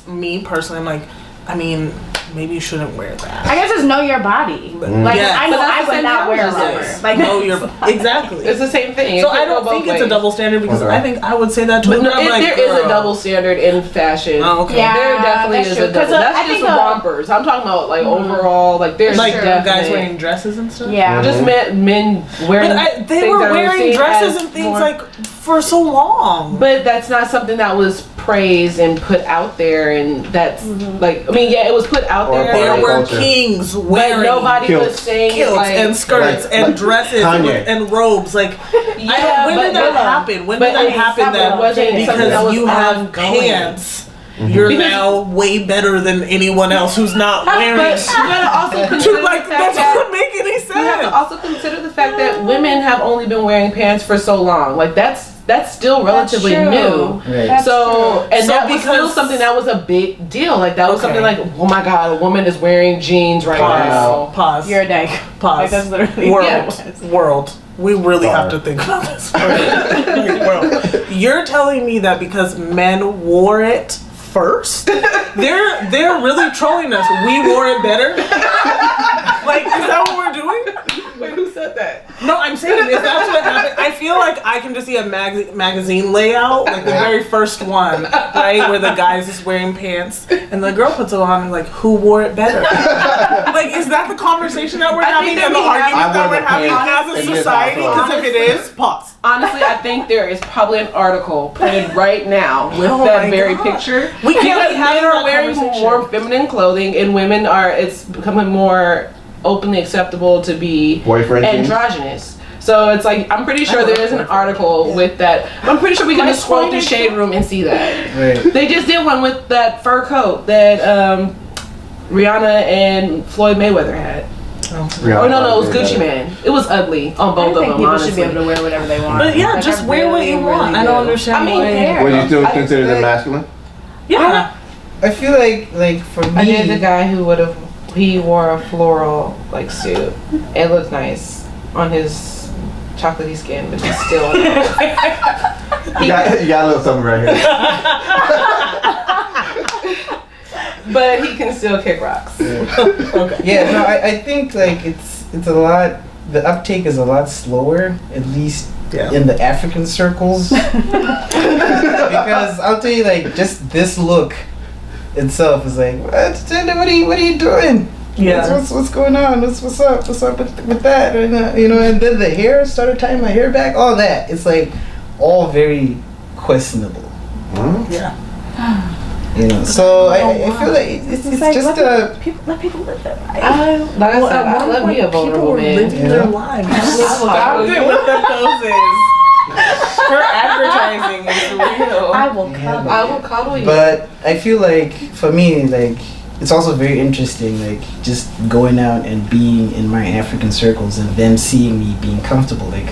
Me personally, I'm like, I mean, maybe you shouldn't wear that. I guess it's know your body. Like Yeah. I know But that's I the would same not wear a conversation. romper. Like No, you're exactly. It's the same thing. So It I can't go don't both think it's a ways. double standard because Okay. I think I would say that to But a no, girl. I'm like, there is a girl. double standard in fashion. Oh, okay. Yeah. There definitely that's is true. a double. 'Cause, That's I just think, the rompers. I'm talking about like overall. Like there's Like definite, guys wearing dresses and stuff. yeah. just men wearing. But they things were that are wearing seen dresses as and things more- like for so long. But that's not something that was praised and put out there, and that's like I mean, yeah, it was put out Or there. part there of were culture. kings But wearing nobody kilts. was saying kilts like, and skirts Like- and like dresses Kanye. and robes. Like, Yeah, when but did that no. happen? When But did that it happen? That wasn't something that because was you have ongoing. pants, you're Because- now way better than anyone else who's not wearing. But you gotta also consider Like, the fact that that doesn't make any you have to sense. also consider the fact that women have only been wearing pants for so long. Like that's still relatively That's true. new. Right. That's So and So that was still because- something that was a big deal. Like that was Okay. something like, oh my god, a woman is wearing jeans right now. Pause. You're a dyke. Pause. Like that's literally World. We really have to think about this. Like, world. You're telling me that because men wore it first, they're really trolling us. We wore it better. Like, is that what we're doing? Wait, who said that? No, I'm saying if that's what happened, I feel like I can just see a magazine layout, like the very first one, right, where the guy's just wearing pants and the girl puts it on and like, who wore it better? Like, is that the conversation that we're I having think that and the we have- argument I that wore we're the having pants as a in this society? household. Because if it is, pause. Honestly, I think there is probably an article printed right now with Oh that my very God. picture. We can't Because be having men are that wearing conversation. more feminine clothing, and women are. It's becoming more openly acceptable to be Boyfriend jeans? androgynous. So it's like I'm pretty sure there is an article with that. I'm pretty sure we can just scroll through Shade Room and see that. Right. They just did one with that fur coat that Rihanna and Floyd Mayweather had. Oh no, it was Gucci Man. It was ugly on I both think of them. people honestly. should be able to wear whatever they want. But yeah, Like, just I wear what really, you want. really I don't do. understand I mean, why. fair. Would you still I consider them think- masculine? Yeah. I feel like for me, I did the guy who would have he wore a floral like suit. It looked nice on his chocolatey skin, but he's still. You got a little something right here. But he can still kick rocks. Okay. Yeah, no, I think like it's a lot. The uptake is a lot slower, at least in the African circles. Because I'll tell you, like, just this look itself is like, what are you doing? Yeah. What's going on? What's up with that? And, and then the hair, started tying my hair back. All that. It's like all very questionable. Yeah. So I feel like it's like, just let people live their life. I love me a vulnerable man. Living their lives. Stop it with the poses. Her advertising is real. I will cuddle. I will cuddle you. But I feel like for me, like it's also very interesting, like just going out and being in my African circles and them seeing me being comfortable, like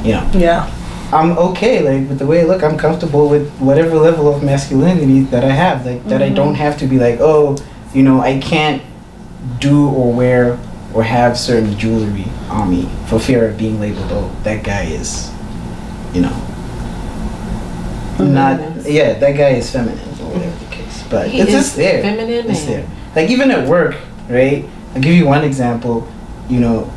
Yeah. I'm okay, like with the way I look. I'm comfortable with whatever level of masculinity that I have, like that I don't have to be like, oh, I can't do or wear or have certain jewelry on me for fear of being labeled, oh, that guy is, that guy is feminine or whatever the case. But He it's is just there. feminine It's man. there. Like even at work, right? I'll give you one example.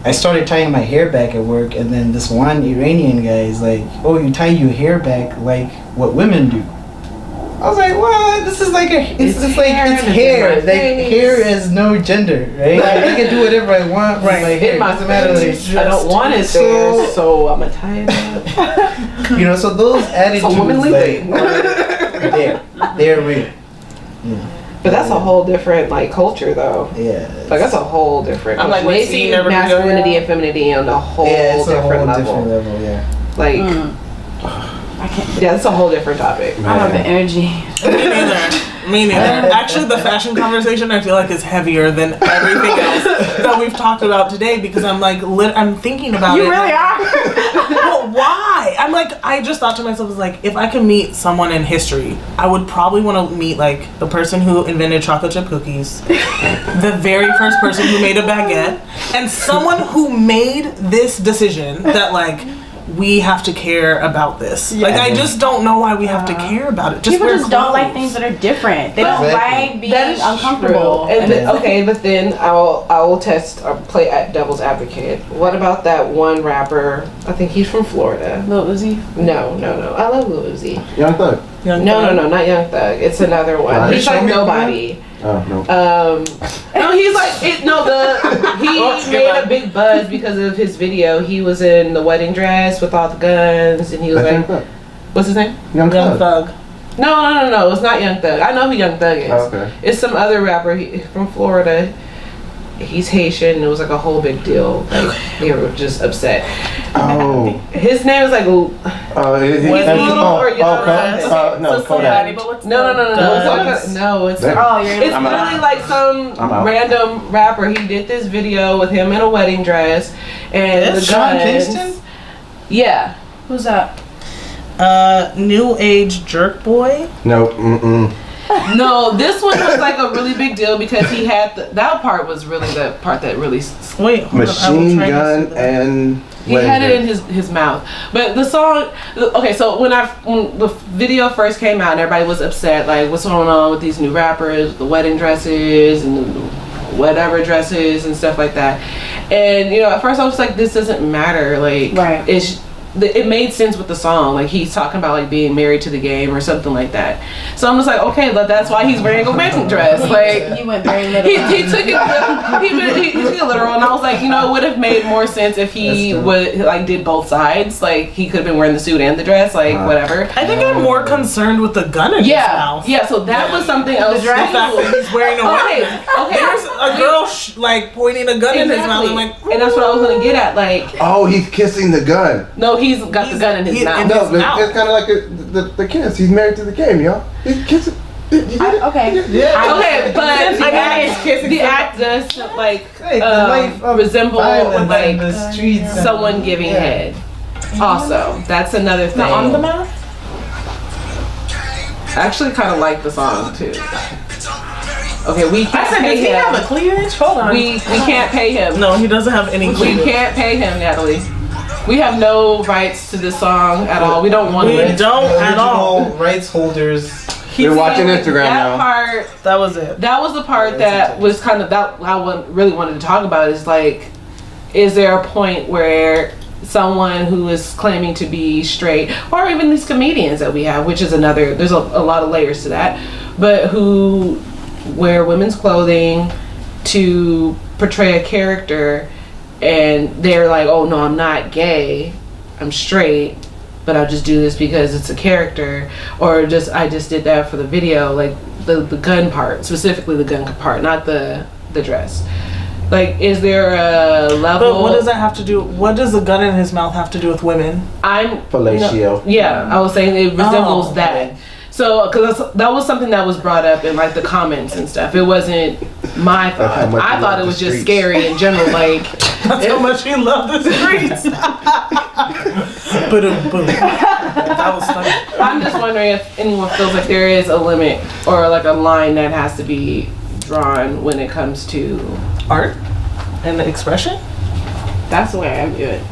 I started tying my hair back at work, and then this one Iranian guy is like, oh, you tie your hair back like what women do. I was like, what? This is like it's hair. Like hair has no gender, right? I can do whatever I want with my hair. It doesn't matter. I don't want it there, so I'm gonna tie it up. So those attitudes, It's a womanly thing. they're real. But that's a whole different culture, though. Yeah. Like that's a whole different. I'm like, they wait, so see you never masculinity and femininity on a whole It's a different whole level. different level, yeah. Like, I can't. yeah, that's a whole different topic. I don't have the energy. Me neither. Actually, the fashion conversation I feel like is heavier than everything else that we've talked about today because I'm like, I'm thinking about it. You really are. But why? I'm like, I just thought to myself, was like, if I could meet someone in history, I would probably want to meet like the person who invented chocolate chip cookies, the very first person who made a baguette, and someone who made this decision that like, we have to care about this. Yeah. Like, I just don't know why we have to care about it. People wear just don't like clothes. things that are different. They don't Exactly. like being That is uncomfortable. true. And but then I will test or play at devil's advocate. What about that one rapper? I think he's from Florida. Lil Uzi. No. I love Lil Uzi. Young Thug. Young No, Thug. not Young Thug. It's another one. Right. He's Show like me nobody. Oh no. No, he's like he made a big buzz because of his video. He was in the wedding dress with all the guns, and he was That's like, Young Thug. "What's his name?" Young Young Thug. Thug. No. It's not Young Thug. I know who Young Thug is. Oh, okay. It's some other rapper from Florida. He's Haitian. It was like a whole big deal. Like they were just upset. Oh. His name is like Little or young? no, So somebody, Kodak. but what's no. Guns. No, it's That- Oh, you're. It's I'm out. literally like some I'm out. random rapper. He did this video with him in a wedding dress and the Sean guns. Kingston? Yeah. Who's that? New age jerk boy. No. Mm-mm. No, this one was like a really big deal because he had that part was really the part that really Wait, hold on, I was Machine trying to gun see that. and. he had it in his mouth. But the song, okay, so when the video first came out, and everybody was upset, like what's going on with these new rappers, the wedding dresses and the whatever dresses and stuff like that. And at first I was like, this doesn't matter, like Right. it made sense with the song, like he's talking about like being married to the game or something like that. So I'm just like, okay, but that's why he's wearing a wedding dress. Like He went very literal. he took it he took it literal, and I was like, it would have made more sense if he would like did both sides. Like he could have been wearing the suit and the dress, like whatever. I think I'm more concerned with the gun in his mouth. Yeah, so that was something else. The fact that he's wearing a weapon. Okay. There's a girl like pointing a gun in his mouth. I'm like, and that's what I was gonna get at. Like, Oh, he's kissing the gun. no, he's got the gun in his mouth. No, his mouth. it's kind of like the kiss. He's married to the game, y'all. He's kissing. Okay. Okay, but the act does like Like the life of resemble violence like in the streets. someone giving head. Also, that's another thing. on the mouth. I actually kind of like the song too. Okay, we can't I said, pay does he him. have a cleavage? Hold on. We can't pay him. No, he doesn't have any We cleavage. can't pay him, Natalie. We have no rights to this song at all. We don't want We it. don't at all. Original rights holders. We're watching Instagram That now. part, That was it. that was the part that was kind of that I really wanted to talk about. Is like, is there a point where someone who is claiming to be straight, or even these comedians that we have, which is another, there's a lot of layers to that, but who wear women's clothing to portray a character, and they're like, oh no, I'm not gay, I'm straight, but I'll just do this because it's a character, or I just did that for the video, like the gun part, specifically the gun part, not the dress. Like, is there a level? But what does that have to do? What does the gun in his mouth have to do with women? Fellatio. Yeah, I was saying it resembles Oh. that. So, because that was something that was brought up in like the comments and stuff. It wasn't my That's how thought. much I you thought love it the was just streets. scary in general. Like, That's how much he loved the streets. Boom, boom. That was funny. I'm just wondering if anyone feels like there is a limit or like a line that has to be drawn when it comes to. Art and the expression. That's the way I view it.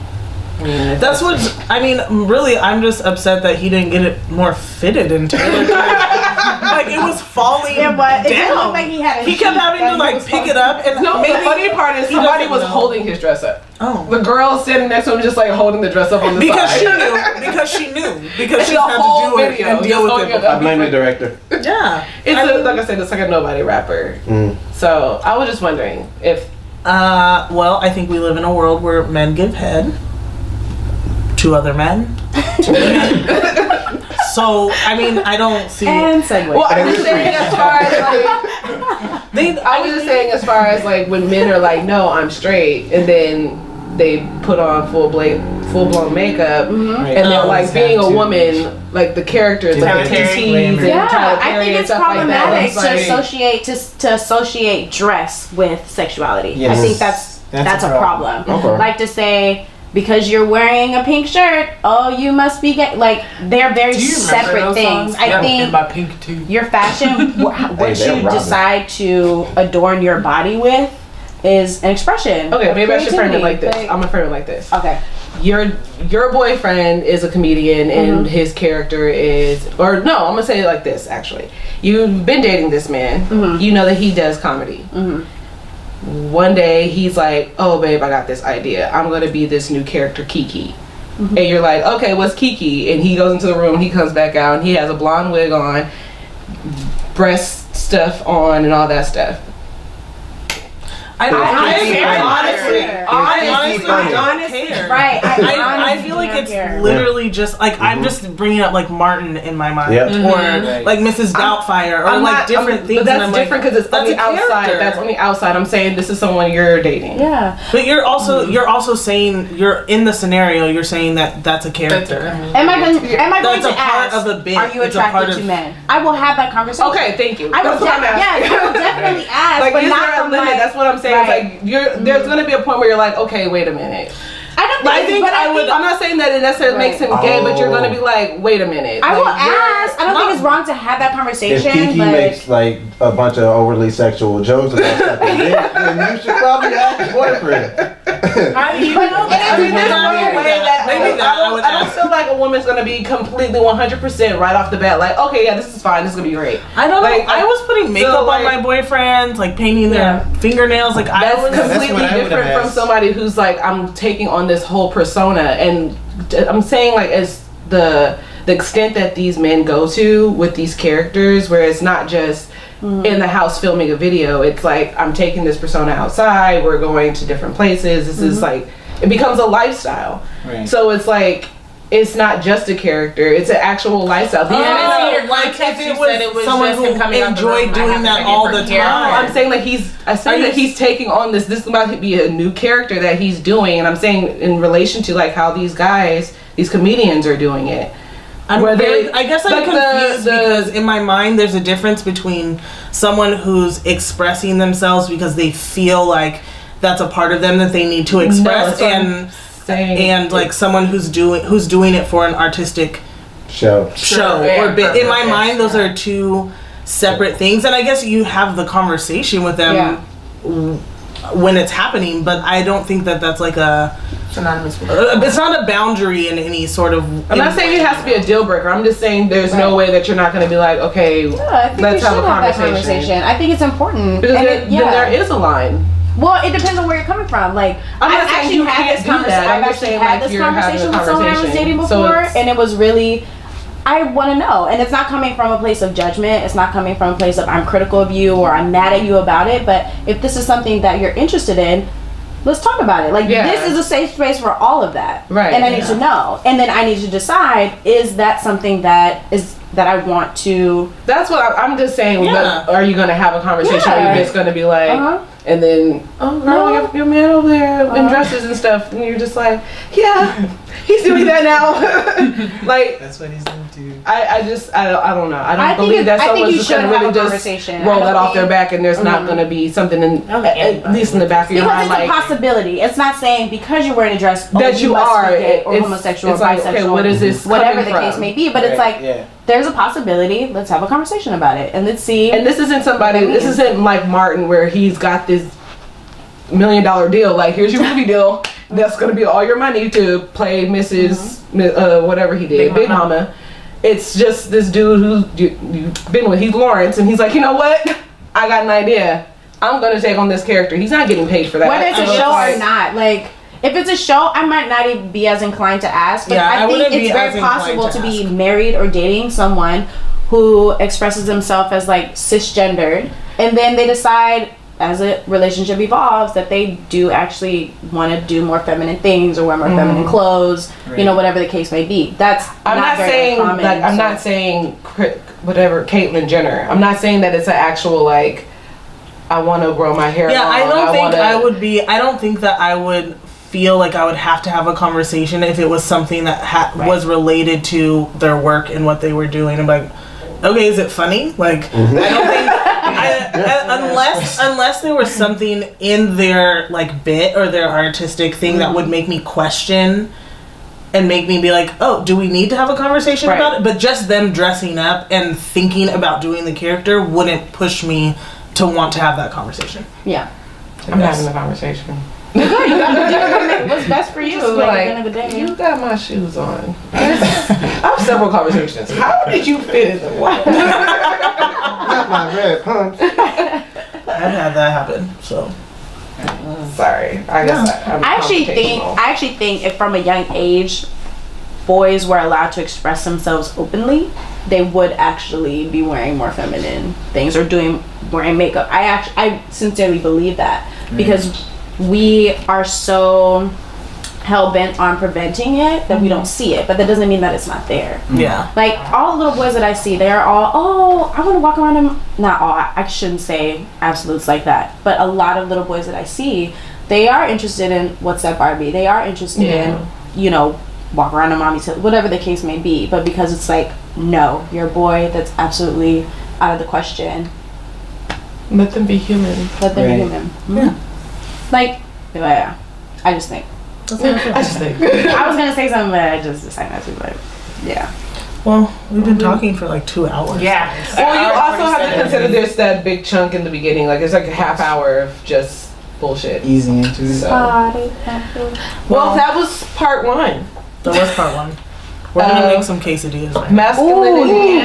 That's what I mean. Really, I'm just upset that he didn't get it more fitted and tailored. Like it was falling It didn't down. look like he had a He kept sheet having that to he like was pick it up, and No, maybe the funny part is he somebody doesn't was know. holding his dress up. Oh, The girl standing next to him just like holding the dress up on the because side. she knew. Because she knew. Because she The had whole to do it video, and deal just with holding it. it up. I blame the director. Yeah. It's like I said, it's like a nobody rapper. So I was just wondering if Well, I think we live in a world where men give head to other men. To women. So, I mean, I don't see. And segue. well, I'm just saying as far as like I was just saying as far as like when men are like, no, I'm straight, and then they put on full blown makeup, and they're like being a woman, like the characters, like the tees and Yeah, Tyler I Perry think and it's stuff like that. problematic It's like- to associate dress with sexuality. Yes. I think that's a problem. Okay. Like to say because you're wearing a pink shirt, oh you must be gay. Like they're very separate things. I think my pink too. your fashion, what they're you robbing. decide to adorn your body with, is an expression. Okay, of maybe I should frame it creativity. like this. I'm gonna frame it like this. Okay. Your boyfriend is a comedian and his character is, or no, I'm gonna say it like this actually. You've been dating this man. You know that he does comedy. One day he's like, oh babe, I got this idea. I'm gonna be this new character, Kiki. And you're like, okay, what's Kiki? And he goes into the room, he comes back out, and he has a blonde wig on, breast stuff on, and all that stuff. I honestly don't Honestly, care. right. I feel like it's literally just like I'm just bringing up like Martin in my mind, Yep. or like Mrs. Doubtfire, or like different things. But that's and I'm different like, because it's on the that's a outside. character. That's on the outside. I'm saying this is someone you're dating. Yeah. But you're also saying you're in the scenario. You're saying that that's a character. Am I going That's to a part ask? of the bit. Are you It's a part attracted to of- men? I will have that conversation. Okay, thank you. I will, That's what I'm asking. I will definitely ask, Like, but is not there a from limit? like, That's what I'm saying. right. It's like there's gonna be a point where you're like, okay, wait a minute. I don't Like, think, but I would. I'm not saying that it necessarily makes him gay, but you're gonna be like, wait a minute. I Like, will ask. I don't think it's wrong to have that If conversation. Kiki but makes like a bunch of overly sexual jokes about stuff, then you should probably ask your boyfriend. I mean, but I mean, there's no Maybe way that maybe that I would I don't ask. feel like a woman's gonna be completely 100% right off the bat. Like, okay, yeah, this is fine. This is gonna be great. I don't know. Like, I was putting makeup feel on my boyfriends, like painting their fingernails. Like I That's was. completely what I would've different from asked. somebody who's like, I'm taking on this whole persona, and I'm saying like as the extent that these men go to with these characters, where it's not just in the house filming a video. It's like I'm taking this persona outside. We're going to different places. This is like it becomes a lifestyle. Right. So it's like. It's not just a character; it's an actual lifestyle. These men- Yeah, like context, if you it was said it was someone just who him coming out the room, enjoyed I doing have that to all forget the from here. time. I'm saying like he's taking on this is about to be a new character that he's doing, and I'm saying in relation to like how these comedians are doing it. I guess I'm like confused because in my mind there's a difference between someone who's expressing themselves because they feel like that's a part of them that they need to express, and like someone who's doing it for an artistic Show. show yeah, or bit. In my perfect, mind, those yeah. are two separate things, and I guess you have the conversation with them when it's happening, but I don't think that that's like a synonymous with it's not a boundary in any sort of. I'm not saying it has to be a deal breaker. I'm just saying there's no way that you're not going to be like, okay, I think let's have a that conversation. I think it's important. Because And then there is a line. Well, it depends on where you're coming from. Like, I'm not I've saying actually you had can't this do that. I'm just saying, like, this you're having a conversation with someone I was conversation. dating So before, it's- and it was really, I want to know. And it's not coming from a place of judgment. It's not coming from a place of I'm critical of you or I'm mad at you about it. But if this is something that you're interested in, let's talk about it. Like, this is a safe space for all of that. Right. And I need to know. And then I need to decide, is that something that I want to... That's what I'm just saying. Yeah. Are you going to have a conversation or you're just going to be like, and then, oh, girl, your man over there in dresses and stuff, and you're just like, yeah, he's doing that now. Like, That's what he's doing too. I don't know. I don't believe that someone's just going to really just roll that off their back, and there's not going to be something in, at least in the back of your mind, because it's like, a possibility. It's not saying because you're wearing a dress that you must are be gay or it's- homosexual it's or like, bisexual, okay, what is this whatever the coming case from? may be. But it's like there's a possibility. Let's have a conversation about it and let's see. And this isn't this isn't like Martin where he's got this $1 million deal. Like, here's your movie deal. That's gonna be all your money to play Mrs. Whatever he did, Big Mama. It's just this dude who you've been with. He's Lawrence, and he's like, you know what? I got an idea. I'm gonna take on this character. He's not getting paid for that. Whether it's a show or not, like. If it's a show, I might not even be as inclined to ask. But I think it's very possible to be married or dating someone who expresses themselves as like cisgendered, and then they decide as a relationship evolves that they do actually want to do more feminine things or wear more feminine clothes, you know, whatever the case may be. That's I'm not very saying uncommon, like I'm not saying whatever Caitlyn Jenner. I'm not saying that it's an actual like I want to grow my hair. Yeah, long. I don't think wanna, I would be. I don't think that I would feel like I would have to have a conversation if it was something that was related to their work and what they were doing. I'm like, okay, is it funny? Like, I don't think unless there was something in their like bit or their artistic thing that would make me question and make me be like, oh, do we need to have a conversation about it? But just them dressing up and thinking about doing the character wouldn't push me to want to have that conversation. Yeah. I'm having a conversation. You got to do what's best for you. Just Like, like, at the end of the day. you got my shoes on. I have several conversations. How did you fit in them? What? Not my red pumps. I've had that happen, so. Sorry, I guess I'm I actually think if from a young age boys were allowed to express themselves openly, they would actually be wearing more feminine things or wearing makeup. I sincerely believe that because we are so hell-bent on preventing it that we don't see it, but that doesn't mean that it's not there. Yeah. Like, all the little boys that I see, they are all, oh, I want to walk around them. Not all, I shouldn't say absolutes like that, but a lot of little boys that I see, they are interested in what's that Barbie. They are interested in, you know, walk around a mommy's hill, whatever the case may be. But because it's like, no, you're a boy, that's absolutely out of the question. Let them be human. Let them be human. Yeah. Like, yeah, I just think. I just think. I was gonna say something, but I just decided not to. But yeah. Well, we've been talking for like 2 hours. Yeah. Well, you also have to consider there's that big chunk in the beginning. Like, it's like a half hour of just bullshit. Easing into it. So. Well, that was part one. That was part one. We're gonna make some quesadillas right now. Masculinity.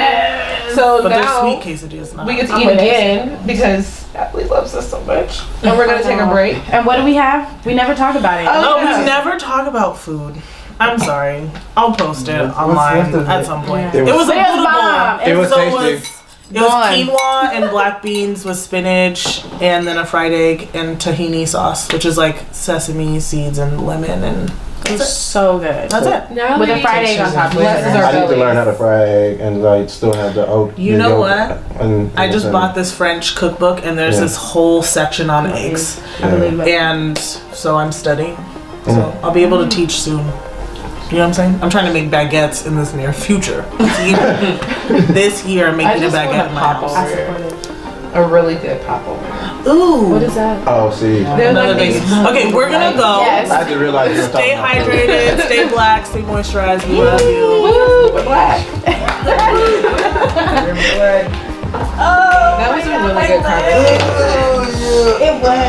So But now they're sweet quesadillas now. we get to eat again because Natalie loves us so much. And we're going to take a break. And what do we have? We never talk about it. Oh, yeah. we never talk about food. I'm sorry. I'll post it What's online left of at it? some point. It It was a But it was good bomb. bowl. It was So tasty. It was quinoa and black beans with spinach and then a fried egg and tahini sauce, which is like sesame seeds and lemon and It's so good. that's it. Now With a fried egg on top. Blesses our I need to bellies. learn how to fry egg and like still have the oat. You the know yolk what? and I just bought this French cookbook and there's Yeah. this whole section on eggs. I believe it. And so I'm studying. So I'll be able to teach soon. You know what I'm saying? I'm trying to make baguettes in this near future. This year, I'm making a baguette in my house. A really good pop over. Ooh. What is that? Oh, see. They're Another like these- baby. Okay, we're gonna go. Yes. I didn't realize you were Stay talking about food. hydrated, stay black, stay moisturized. We love you. Woo, we're black. Remember, like, That was a really good conversation. It was.